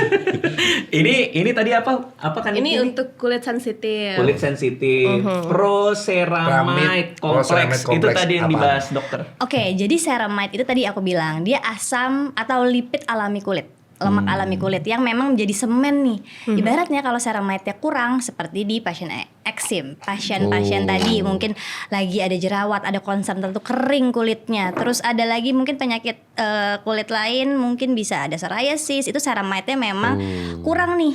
ini tadi apa? Apa kan Ini untuk kulit sensitif. kulit sensitif, pro Pro ceramide ceramide kompleks. Itu kompleks. tadi yang Apaan? dibahas dokter. Oke, jadi ceramide itu tadi aku bilang dia asam atau lipid alami kulit, lemak alami kulit yang memang menjadi semen nih. Ibaratnya kalau ceramide-nya kurang seperti di pasien eksim, pasien-pasien tadi mungkin lagi ada jerawat, ada concern tertentu kering kulitnya. Terus ada lagi mungkin penyakit kulit lain, mungkin bisa ada psoriasis. Itu ceramide-nya memang kurang nih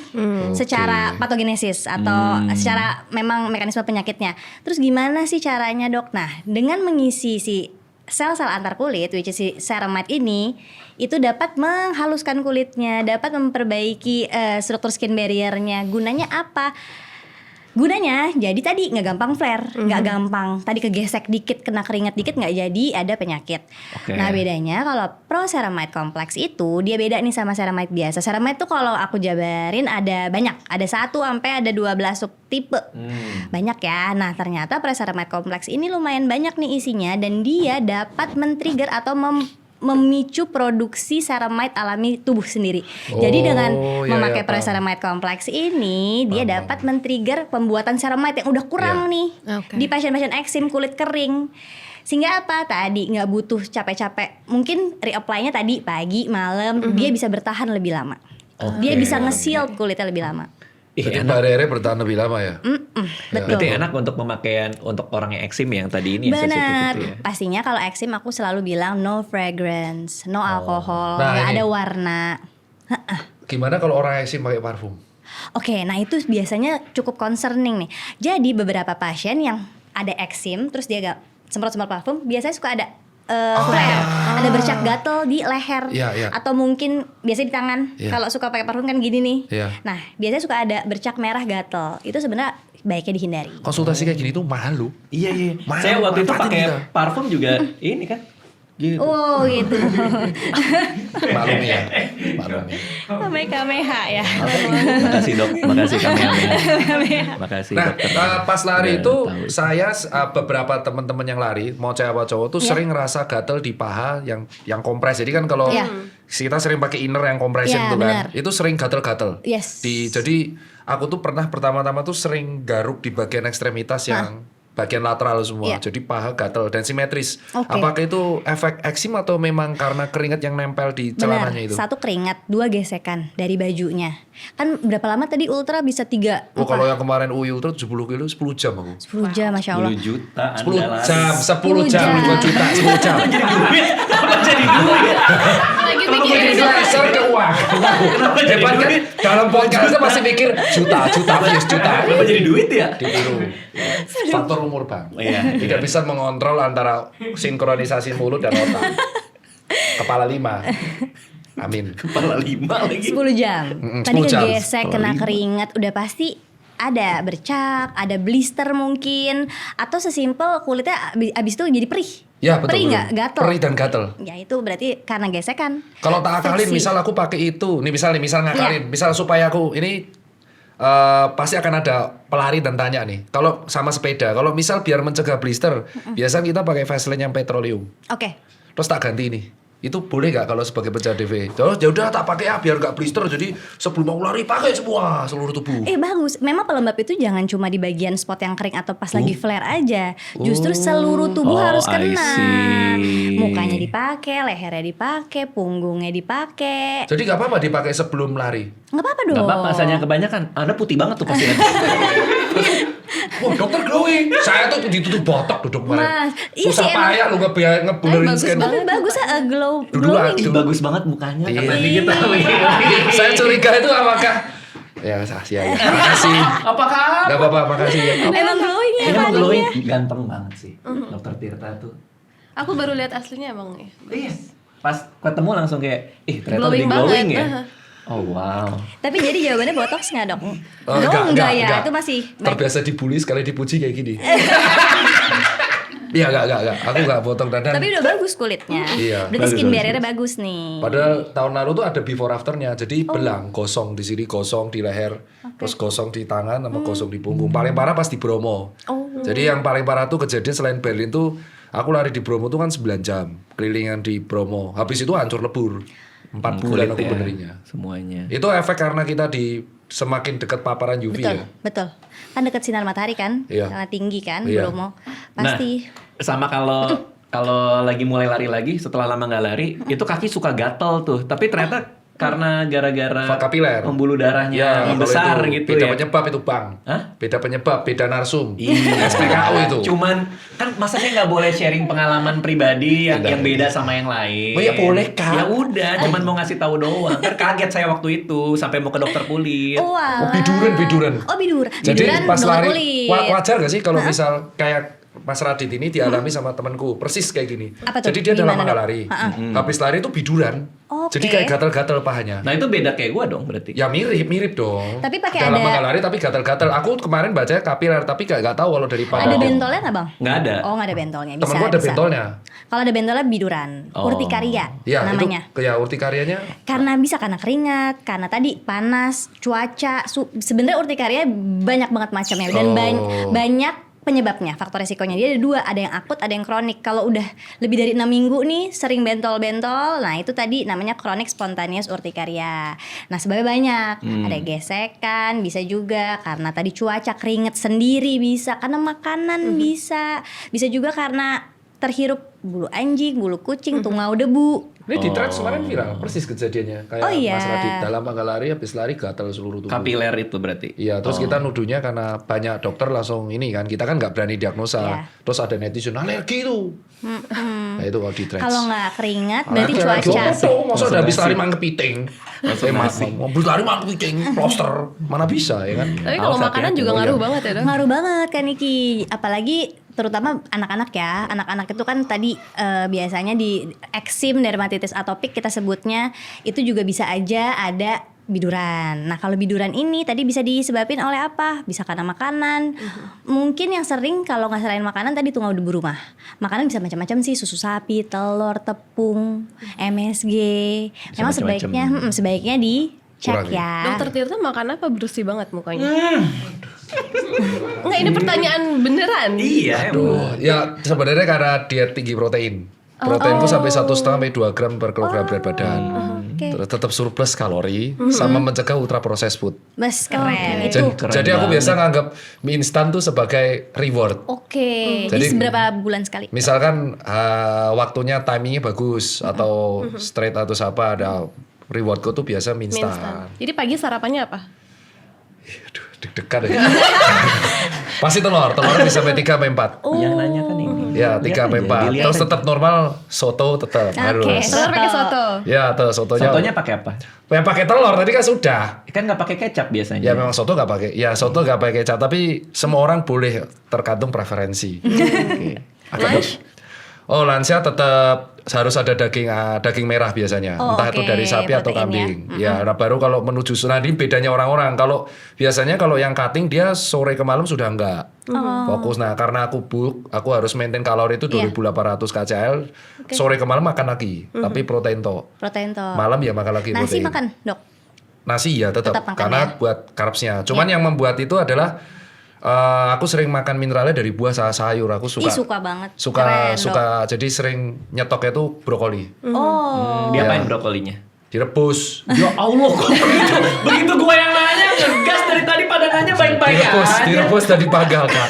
secara patogenesis atau secara memang mekanisme penyakitnya. Terus gimana sih caranya, Dok? Nah, dengan mengisi si sel-sel antar kulit, which is si ceramide ini, itu dapat menghaluskan kulitnya, dapat memperbaiki struktur skin barrier-nya. Gunanya apa? Gunanya jadi tadi nggak gampang flare, nggak gampang tadi kegesek dikit, kena keringat dikit nggak jadi ada penyakit. Oke. Nah bedanya kalau pro ceramide kompleks itu dia beda nih sama ceramide biasa. Ceramide tuh kalau aku jabarin ada banyak, ada 1 sampai ada 12 subtipe. Banyak ya. Nah ternyata pro ceramide kompleks ini lumayan banyak nih isinya dan dia dapat men-trigger atau memicu produksi ceramide alami tubuh sendiri. Jadi dengan iya, memakai iya, pro paham. ceramide kompleks ini dia dapat men-trigger pembuatan ceramide yang udah kurang nih Oke. di pasien-pasien eksim kulit kering. Sehingga apa? Tadi nggak butuh capek-capek. Mungkin reapply-nya tadi pagi, malam, dia bisa bertahan lebih lama. Dia bisa nge-shield kulitnya lebih lama. Jadi enak. barrier bertahan lebih lama ya. Betul. Berarti enak untuk pemakaian untuk orang yang eksim yang tadi ini yang sensitif Benar. itu ya. Pastinya kalau eksim aku selalu bilang no fragrance, no alkohol, Nah, nggak ini. ada warna. Gimana kalau orang eksim pakai parfum? Oke, nah itu biasanya cukup concerning nih. Jadi beberapa pasien yang ada eksim, terus dia gak semprot-semprot parfum, biasanya suka ada flare, ada bercak gatel di leher, Iya, iya. atau mungkin biasanya di tangan. Iya. Kalau suka pakai parfum kan gini nih. Iya. Nah, biasanya suka ada bercak merah gatel. Itu sebenarnya baiknya dihindari. Konsultasi kayak gini tuh mahal loh. Iya. Mana Saya waktu itu manfaatin pakai kita? parfum juga ini kan. Gitu. Oh gitu. Maklum ya. Maklum ya. Kamehameha ya. Makasih dok, makasih makasih Nah, dokter. pas lari Udah itu tahu. saya beberapa teman-teman yang lari, mau cewek apa cowok tuh Iya. sering ngerasa gatel di paha yang kompres. Jadi kan kalau Iya. kita sering pakai inner yang compression Iya, tuh kan, benar. itu sering gatel-gatel. Yes. Jadi aku tuh pernah pertama-tama tuh sering garuk di bagian ekstremitas yang bagian lateral semua. Iya. Jadi paha gatel dan simetris. Oke. Apakah itu efek eksim atau memang karena keringat yang nempel di Benar, celananya itu? 1 keringat, 2 gesekan dari bajunya. Kan berapa lama tadi ultra bisa 3 Oh, kalau yang kemarin UI Ultra 70 kilo 10 jam aku. 10 jam Masya Allah. 10 juta 10 Anda lari. jam, 10 jam, 10 bukan juta, 10 jam. Jadi duit, apa jadi duit? Lagi Kenapa mikirin jadi influencer ke uang? Kenapa jadi Hebat kan? duit? Dalam podcastnya pasti mikir juta, views, juta. Kenapa jadi duit ya? Ditiru. Faktor umur bang. Iya. Tidak bisa mengontrol antara sinkronisasi mulut dan otak. Kepala 5. Amin. Kepala 5 lagi. 10 jam. 10 Tadi jam. kegesek, kena keringat, udah pasti ada bercak, ada blister mungkin, atau sesimpel kulitnya abis itu jadi perih. Ya betul. Perih nggak? Gatel. Perih dan gatel. Ya itu berarti karena gesekan. Kalau tak akalin, Friksi. misal aku pakai itu, misal ngakalin, misal supaya aku ini pasti akan ada pelari dan tanya nih. Kalau sama sepeda, kalau misal biar mencegah blister, biasanya kita pakai Vaseline yang petroleum. Oke. Terus tak ganti nih. Itu boleh nggak kalau sebagai penjaga DV? Terus ya udah tak pakai biar nggak blister. Jadi sebelum mau lari pakai semua seluruh tubuh. Bagus. Memang pelembab itu jangan cuma di bagian spot yang kering atau pas lagi flare aja. Justru seluruh tubuh harus I kena. see. Mukanya dipakai, lehernya dipakai, punggungnya dipakai. Jadi nggak apa-apa dipakai sebelum lari. Nggak apa-apa dong. Gak apa-apa, asalnya kebanyakan. Anda putih banget tuh pasti. Wah dokter glowing. Saya tuh ditutup botok duduk kemarin. Mas, iya Susah sih, payah lu ngebenerin bagus scan. Tapi bagus ya, glow, Dulu glowing. Ih, bagus banget mukanya. Iya. Kata diketahui. Saya curiga itu apakah ya makasih ya. Makasih. Apakah? Gak apa-apa, makasih ya. Emang glowing ya Ini emang Fani? glowing. Ganteng banget sih. Dokter Tirta tuh. Aku baru lihat aslinya emang ya. Iya. Pas ketemu langsung kayak, ternyata Glowing lebih glowing banget. ya. Oh wow. Tapi jadi jawabannya botox nggak dok? Oh, enggak ya, itu masih terbiasa dibully sekali dipuji kayak gini. Iya enggak. Aku enggak potong dan Tapi udah bagus kulitnya. Iya, Berarti skin bagus, barrier-nya bagus nih. padahal tahun lalu tuh ada before afternya. Jadi belang, gosong di sini, gosong di leher, terus gosong di tangan sama gosong di punggung. Paling parah pas di Bromo. Jadi yang paling parah tuh kejadian selain Berlin tuh aku lari di Bromo tuh kan 9 jam kelilingan di Bromo. Habis itu hancur lebur. 4 bulan aku Kulit ya, benerinnya. semuanya. Itu efek karena kita di semakin dekat paparan UV Betul, ya. betul. Kan dekat sinar matahari kan, Iya. sangat tinggi kan, Iya. Bromo. Pasti. Nah, sama kalau lagi mulai lari lagi setelah lama nggak lari, itu kaki suka gatel tuh. Tapi ternyata karena gara-gara Fak kapiler. pembuluh darahnya kalau membesar itu gitu beda ya. penyebab itu bang. Hah? Beda penyebab, beda narsum. Iya. SPKU itu. Cuman kan masa saya nggak boleh sharing pengalaman pribadi yang beda sama yang lain. Oh ya boleh, Kak. Ya udah, cuman mau ngasih tahu doang. Kan kaget saya waktu itu sampai mau ke dokter kulit. Oh, Oh, alah. biduran. Oh, biduran. Jadi Biduran pas dokter lari kulit. wajar gak sih kalau misal kayak Mas Radit ini dialami sama temanku persis kayak gini. Apa tuh? Jadi dia udah lama Gimana, gak Dok? lari. Habis lari itu biduran. Oke. Jadi kayak gatal-gatal pahanya. Nah itu beda kayak gua dong berarti. Ya mirip dong. Tapi pakai udah lama ada- gak lari tapi gatal-gatal. Aku kemarin baca kapiler tapi gak tahu kalau dari Ada bentolnya nggak bang? Nggak ada. Oh nggak ada bentolnya. Bisa. Temenku ada bisa. bentolnya. Kalau ada bentolnya biduran, Oh. urtikaria Ya namanya. itu ya urtikarianya. Karena bisa karena keringat, karena tadi panas, cuaca. Sebenarnya urtikaria banyak banget macamnya dan Oh. banyak penyebabnya, faktor resikonya. Dia ada 2, ada yang akut, ada yang kronik. Kalau udah lebih dari 6 minggu nih sering bentol-bentol, nah itu tadi namanya kronik spontaneous urtikaria. Nah sebabnya banyak, ada gesekan, bisa juga karena tadi cuaca, keringet sendiri bisa, karena makanan bisa juga karena terhirup bulu anjing, bulu kucing, tungau debu. Ini di Threads kemarin viral persis kejadiannya. Kayak Oh, iya. Mas Radit dalam nggak lari habis lari gatal seluruh tubuh. Kapiler itu berarti. Iya, terus kita nuduhnya karena banyak dokter langsung ini kan, kita kan nggak berani diagnosa. Iya. Terus ada netizen alergi itu. Nah itu kalau di Threads. Kalau nggak keringat berarti Alergi cuaca. apa dong? Masa udah habis lari mang kepiting? Habis lari mang kepiting, poster. Mana bisa ya kan? Tapi kalau Awas, makanan hati-hati. juga Oh, ngaruh iya. banget ya dong. Ngaruh banget kan Niki, apalagi terutama anak-anak ya. Anak-anak itu kan tadi biasanya di eksim dermatitis atopik kita sebutnya itu juga bisa aja ada biduran. Nah kalau biduran ini tadi bisa disebabin oleh apa? Bisa karena makanan. Mungkin yang sering kalau nggak selain makanan tadi tungau debu rumah. Makanan bisa macam-macam sih, susu sapi, telur, tepung, MSG. Memang macam-macam. sebaiknya dicek Kurangi. ya. Dokter Tirta makan apa bersih banget mukanya? Enggak, ini pertanyaan beneran. Iya, emang. Duh, ya sebenarnya karena diet tinggi protein. Proteinku sampai 1,5 sampai 2 gram per kilogram berat badan. Oke. Terus tetap surplus kalori sama mencegah ultra processed food. Mas keren itu. Keren Jadi aku banget. biasa nganggap mie instan tuh sebagai reward. Oke. Jadi- Jadi seberapa bulan sekali? Misalkan waktunya timingnya bagus atau straight atau apa ada rewardku tuh biasa mie Mie instan. instan. Jadi pagi sarapannya apa? Aduh, deg-degan ya. Pasti telurnya bisa sampai 3 sampai 4. Yang nanya kan ini. Ya 3 sampai 4. Dilihat Terus aja. tetap normal, soto tetap Oke. harus. Telur pakai soto. Ya, tuh sotonya. Contohnya pakai apa? Yang pakai telur tadi kan sudah. Kan nggak pakai kecap biasanya. Ya memang soto nggak pakai. Ya soto nggak pakai kecap, tapi semua orang boleh tergantung preferensi. Oke. Lunch? Oh lansia tetap harus ada daging merah biasanya, entah itu dari sapi atau proteinnya. kambing. Ya, nah baru kalau menuju ini bedanya orang-orang. Kalau biasanya kalau yang cutting dia sore ke malam sudah enggak fokus. Nah, karena aku bulk, aku harus maintain kalori itu 2.800 kcal. Sore ke malam makan lagi, tapi protein toh. Protein toh. Malam ya makan lagi Nasi protein. makan, Dok? Nasi ya tetap makan karena ya? buat carbsnya. Cuman yang membuat itu adalah aku sering makan mineralnya dari buah sama sayur. Aku suka. Ih, suka banget. Suka Keren, suka. Jadi sering nyetoknya itu brokoli. Oh. Diapain brokolinya? Direbus. Ya Allah, kok begitu gue yang nanya ngegas dari tadi pada nanya baik-baik aja. Direbus tadi pagal, Kak.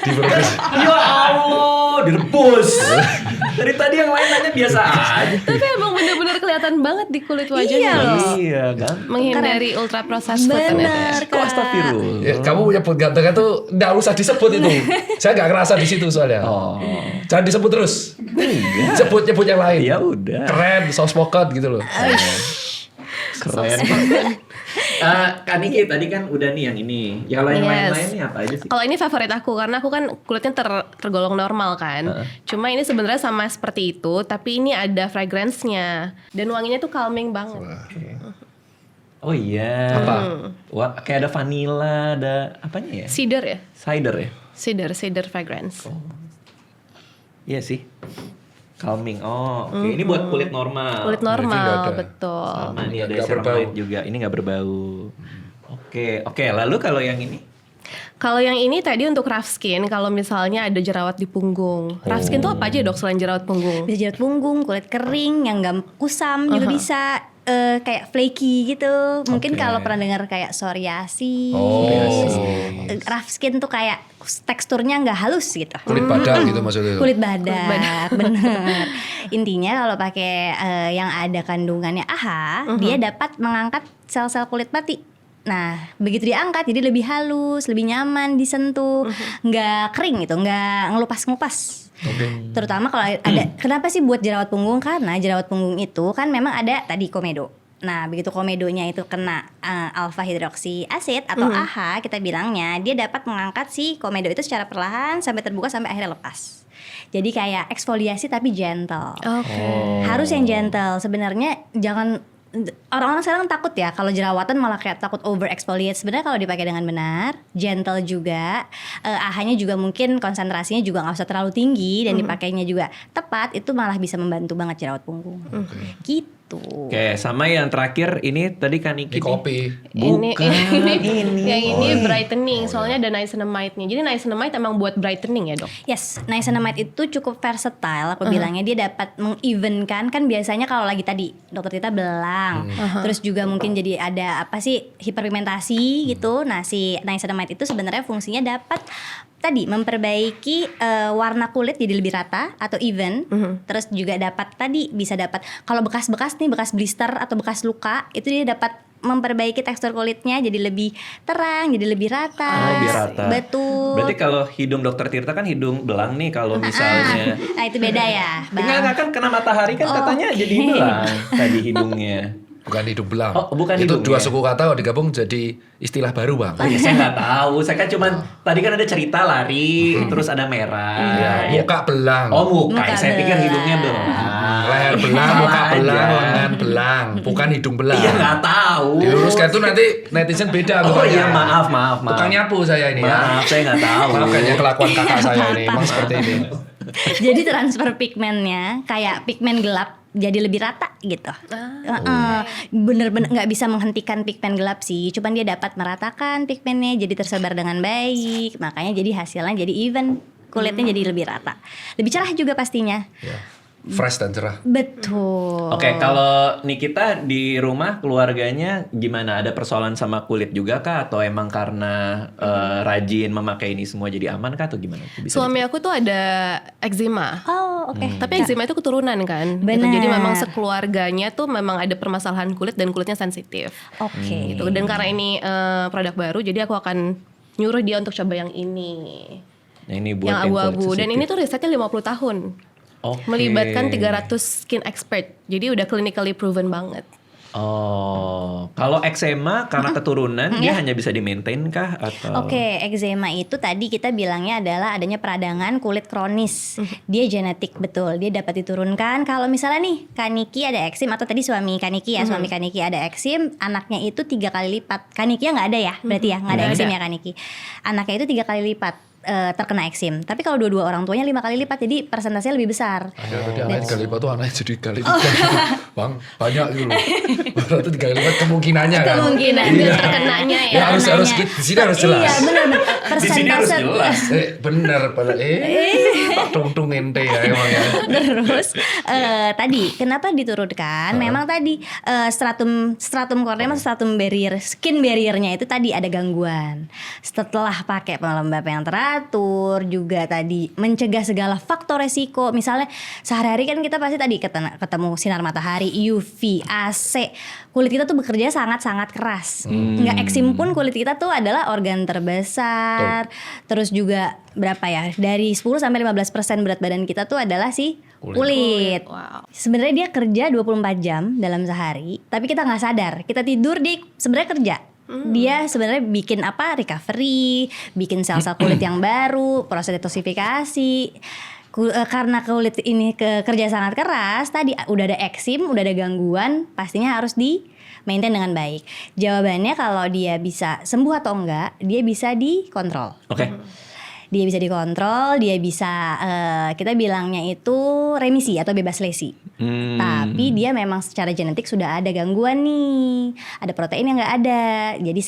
Direbus. Ya Allah, direbus. Dari tadi yang lain nanya biasa aja. Tapi emang bener-bener kelihatan banget di kulit wajahnya Iya loh. loh. Iya kan? Menghindari ultra processed food ternyata ya. Bener, Kok astagfirullah? Ya, kamu nyebut gantengnya tuh nggak usah disebut itu. Saya nggak ngerasa di situ soalnya. Oh. Jangan disebut terus. Enggak. Nyebut yang lain. Ya udah. Keren, soft spoken gitu loh. Keren. Kak Niki tadi kan udah nih yang ini. Yang lain-lain nih apa aja sih? Kalau ini favorit aku karena aku kan kulitnya tergolong normal kan. Cuma ini sebenarnya sama seperti itu, tapi ini ada fragrance-nya dan wanginya tuh calming banget. Oh iya. Apa? Wah, kayak ada vanilla, ada apanya ya? Cedar ya? Cider ya? Cedar fragrance. Iya sih. Calming. Oh, oke. Ini buat kulit normal. Kulit nggak normal, ada. betul. Sama ini ada Nggak ceramide berbau. juga. Ini nggak berbau. Oke. Lalu kalau yang ini? Kalau yang ini tadi untuk rough skin, kalau misalnya ada jerawat di punggung. Rough skin tuh apa aja dok selain jerawat punggung? Bisa jerawat punggung, kulit kering yang nggak kusam juga bisa. Kayak flaky gitu. Mungkin Oke. kalau pernah dengar kayak psoriasis. Rough skin tuh kayak teksturnya nggak halus gitu. Kulit badak gitu maksudnya. Kulit badak, bener. Intinya kalau pakai yang ada kandungannya AHA, dia dapat mengangkat sel-sel kulit mati. Nah, begitu diangkat jadi lebih halus, lebih nyaman disentuh, nggak kering gitu, nggak ngelupas-ngelupas. Terutama kalau ada, kenapa sih buat jerawat punggung? Karena jerawat punggung itu kan memang ada tadi komedo. Nah, begitu komedonya itu kena alpha hidroksi asid atau AHA kita bilangnya, dia dapat mengangkat si komedo itu secara perlahan sampai terbuka sampai akhirnya lepas. Jadi kayak eksfoliasi tapi gentle. Oke. Harus yang gentle. Sebenarnya jangan, orang-orang sekarang takut ya kalau jerawatan malah kayak takut over exfoliate. Sebenarnya kalau dipakai dengan benar, gentle juga, AHA-nya juga mungkin konsentrasinya juga nggak usah terlalu tinggi dan dipakainya juga tepat, itu malah bisa membantu banget jerawat punggung. Gitu. Oke, sama yang terakhir ini tadi kan Niki. Ini kopi. Ini ini. yang ini brightening, soalnya ada niacinamide-nya. Jadi niacinamide emang buat brightening ya dok? Yes, niacinamide itu cukup versatile. Aku bilangnya dia dapat mengevenkan, kan biasanya kalau lagi tadi dokter Tita belang, terus juga mungkin jadi ada apa sih hiperpigmentasi gitu. Nah si niacinamide itu sebenarnya fungsinya dapat tadi memperbaiki warna kulit jadi lebih rata atau even. Terus juga dapat tadi bisa dapat kalau bekas-bekas nih, bekas blister atau bekas luka itu dia dapat memperbaiki tekstur kulitnya jadi lebih terang, jadi lebih rata. Lebih rata. Betul. Berarti kalau hidung dokter Tirta kan hidung belang nih kalau misalnya. Nah itu beda ya, Bang. Enggak kan kena matahari kan katanya jadi belang tadi hidungnya. Bukan hidung belang. Oh, bukan itu hidung dua ya? suku kata kalau digabung jadi istilah baru, Bang. Oh ya saya nggak tahu. Saya kan cuman tadi kan ada cerita lari, terus ada merah. Ya, muka belang. Oh muka. Muka Saya pikir belang. hidungnya belang. Leher belang, Salah muka belang, aja. lengan belang, bukan hidung belang. Iya nggak tahu. Diluruskan tuh nanti netizen beda. Oh pokoknya. iya maaf. Tukang nyapu saya ini ya. Maaf saya nggak tahu. Maaf kayaknya kelakuan kakak saya ini emang seperti ini. Jadi transfer pigmennya kayak pigmen gelap jadi lebih rata gitu. Bener-bener nggak bisa menghentikan pigmen gelap sih, cuman dia dapat meratakan pigmennya jadi tersebar dengan baik, makanya jadi hasilnya jadi even, kulitnya jadi lebih rata, lebih cerah juga pastinya. Ya. Fresh dan cerah. Betul. Oke, kalau Nikita di rumah keluarganya gimana? Ada persoalan sama kulit juga kah? Atau emang karena rajin memakai ini semua jadi aman kah? Atau gimana? Bisa Suami aku tuh ada eczema. Oh oke. Tapi eczema itu keturunan kan. Gitu. Benar. Jadi memang sekeluarganya tuh memang ada permasalahan kulit dan kulitnya sensitif. Oke. Gitu. Dan karena ini produk baru, jadi aku akan nyuruh dia untuk coba yang ini. Nah, ini buat Yang abu-abu. kulit Dan ini tuh risetnya 50 tahun. Oke. Melibatkan 300 skin expert. Jadi udah clinically proven banget. Oh, kalau eksema karena keturunan dia hanya bisa di-maintain kah atau? Oke, eczema itu tadi kita bilangnya adalah adanya peradangan kulit kronis. Dia genetik, betul. Dia dapat diturunkan. Kalau misalnya nih Kaniki ada eksim, atau tadi suami Kaniki ya, suami Kaniki ada eksim, anaknya itu 3 kali lipat. Kaniki nggak ada ya, berarti ya nggak ada eksim ya Kaniki. Anaknya itu 3 kali lipat terkena eksim. Tapi kalau dua-dua orang tuanya 5 kali lipat, jadi persentasenya lebih besar. Tadi anaknya 3 kali lipat tuh anaknya jadi kali lipat. Bang, banyak gitu loh. Berarti 3 kali lipat kemungkinannya kan. Kemungkinan biar terkenanya ya. Ya harus di sini harus jelas. Iya, benar. Di sini harus jelas. Bener pada tak tung ente ya emang ya. Terus tadi kenapa diturunkan? Memang tadi stratum kornea, stratum barrier, skin barriernya itu tadi ada gangguan. Setelah pakai pelembab yang teratur, juga tadi mencegah segala faktor resiko. Misalnya sehari-hari kan kita pasti tadi ketemu sinar matahari, UV, AC. Kulit kita tuh bekerja sangat-sangat keras. Nggak eksim pun kulit kita tuh adalah organ terbesar. Terus juga berapa ya? Dari 10 sampai 15% berat badan kita tuh adalah si kulit. Wow. Sebenarnya dia kerja 24 jam dalam sehari, tapi kita nggak sadar. Kita tidur, dia sebenarnya kerja. Dia sebenarnya bikin apa? Recovery, bikin sel-sel kulit yang baru, proses detoksifikasi. Karena kulit ini kerja sangat keras, tadi udah ada eksim, udah ada gangguan, pastinya harus di maintain dengan baik. Jawabannya kalau dia bisa sembuh atau enggak, dia bisa dikontrol. Oke. Dia bisa dikontrol, dia bisa kita bilangnya itu remisi atau bebas lesi. Tapi dia memang secara genetik sudah ada gangguan nih, ada protein yang nggak ada. Jadi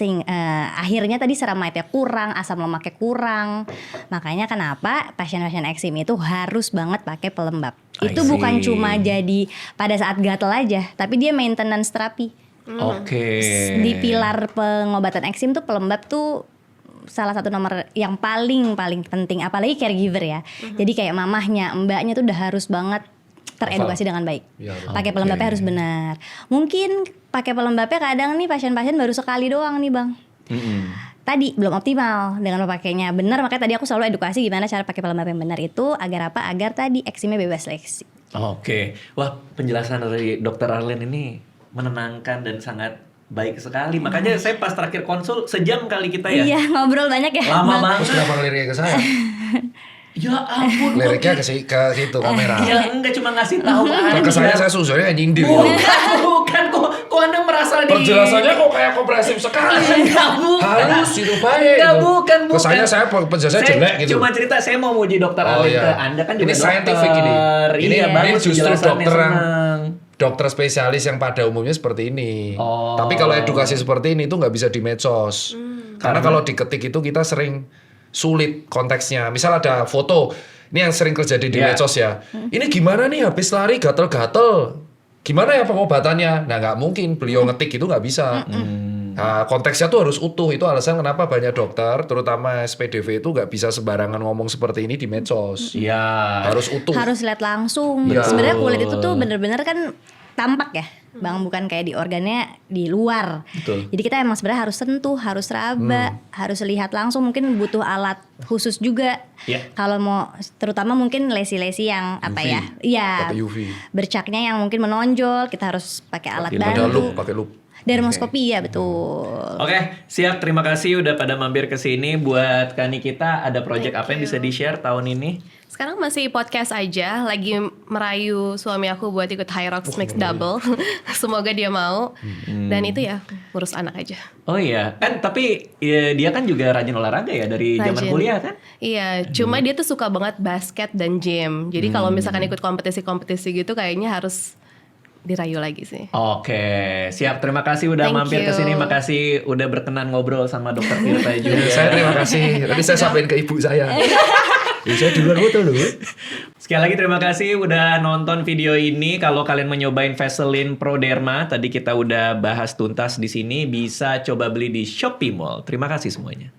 akhirnya tadi ceramidnya kurang, asam lemaknya kurang. Makanya kenapa pasien-pasien eksim itu harus banget pakai pelembab. Itu bukan cuma jadi pada saat gatel aja, tapi dia maintenance terapi. Oke. Di pilar pengobatan eksim tuh pelembab tuh salah satu nomor yang paling penting, apalagi caregiver ya. Jadi kayak mamahnya, mbaknya tuh udah harus banget teredukasi dengan baik. Ya, pakai pelembabnya harus benar. Mungkin pakai pelembabnya kadang nih pasien-pasien baru sekali doang nih Bang. Tadi belum optimal dengan memakainya benar, makanya tadi aku selalu edukasi gimana cara pakai pelembab yang benar itu agar apa? Agar tadi eksimnya bebas lesi. Oke. Wah, penjelasan dari Dokter Arlene ini menenangkan dan sangat baik sekali. Makanya saya pas terakhir konsul sejam kali kita ya. Iya, ngobrol banyak ya. Lama Bang. banget. Terus kenapa liriknya ke saya? Ya ampun. Liriknya ke situ kamera. Ya enggak cuma ngasih tahu aja. Ke saya susulnya nyindir gitu. Bukan kok Anda merasa di Penjelasannya kok kayak kompresif sekali. Enggak, bukan. Halus itu baik. Enggak, bukan. Kesannya saya penjelasannya jelek gitu. Cuma cerita, saya mau muji Dokter Arlene ke Anda kan juga ini scientific dokter. ini. Iya, Ini bagus justru penjelasannya, dokter yang senang. dokter spesialis yang pada umumnya seperti ini. Oh. Tapi kalau edukasi seperti ini itu nggak bisa di medsos. Karena kalau diketik itu kita sering sulit konteksnya. Misal ada foto, ini yang sering terjadi di medsos ya. Ini gimana nih habis lari gatel-gatel? Gimana ya pengobatannya? Nah nggak mungkin beliau ngetik itu nggak bisa. Nah, konteksnya tuh harus utuh. Itu alasan kenapa banyak dokter, terutama SPDV itu nggak bisa sembarangan ngomong seperti ini di medsos. Iya. Harus utuh. Harus lihat langsung. Iya. Sebenarnya kulit itu tuh bener-bener kan tampak ya, Bang, bukan kayak di organnya di luar. Betul. Jadi kita emang sebenarnya harus sentuh, harus raba, harus lihat langsung. Mungkin butuh alat khusus juga. Iya. Kalau mau, terutama mungkin lesi-lesi yang apa UV. ya? Iya. Pakai UV. Bercaknya yang mungkin menonjol, kita harus pakai alat Pakai bantu. Pakai loop. Dermoskopi ya betul. Oke, siap. Terima kasih udah pada mampir ke sini. Buat Kani kita ada project apa yang bisa di-share tahun ini? Sekarang masih podcast aja, lagi merayu suami aku buat ikut Hyrox Mix Double. Semoga dia mau. Dan itu ya, ngurus anak aja. Oh iya, kan tapi ya, dia kan juga rajin olahraga ya dari zaman Rajin. kuliah kan? Iya, cuma dia tuh suka banget basket dan gym. Jadi kalau misalkan ikut kompetisi-kompetisi gitu kayaknya harus dirayu lagi sih. Oke, siap. Terima kasih udah Thank mampir ke you. sini. Makasih udah berkenan ngobrol sama Dokter Tirta juga. Saya terima kasih. Tadi saya sampaikan ke ibu saya. Saya duluan foto loh. Sekali lagi terima kasih udah nonton video ini. Kalau kalian mau nyobain Vaseline Pro Derma, tadi kita udah bahas tuntas di sini, bisa coba beli di Shopee Mall. Terima kasih semuanya.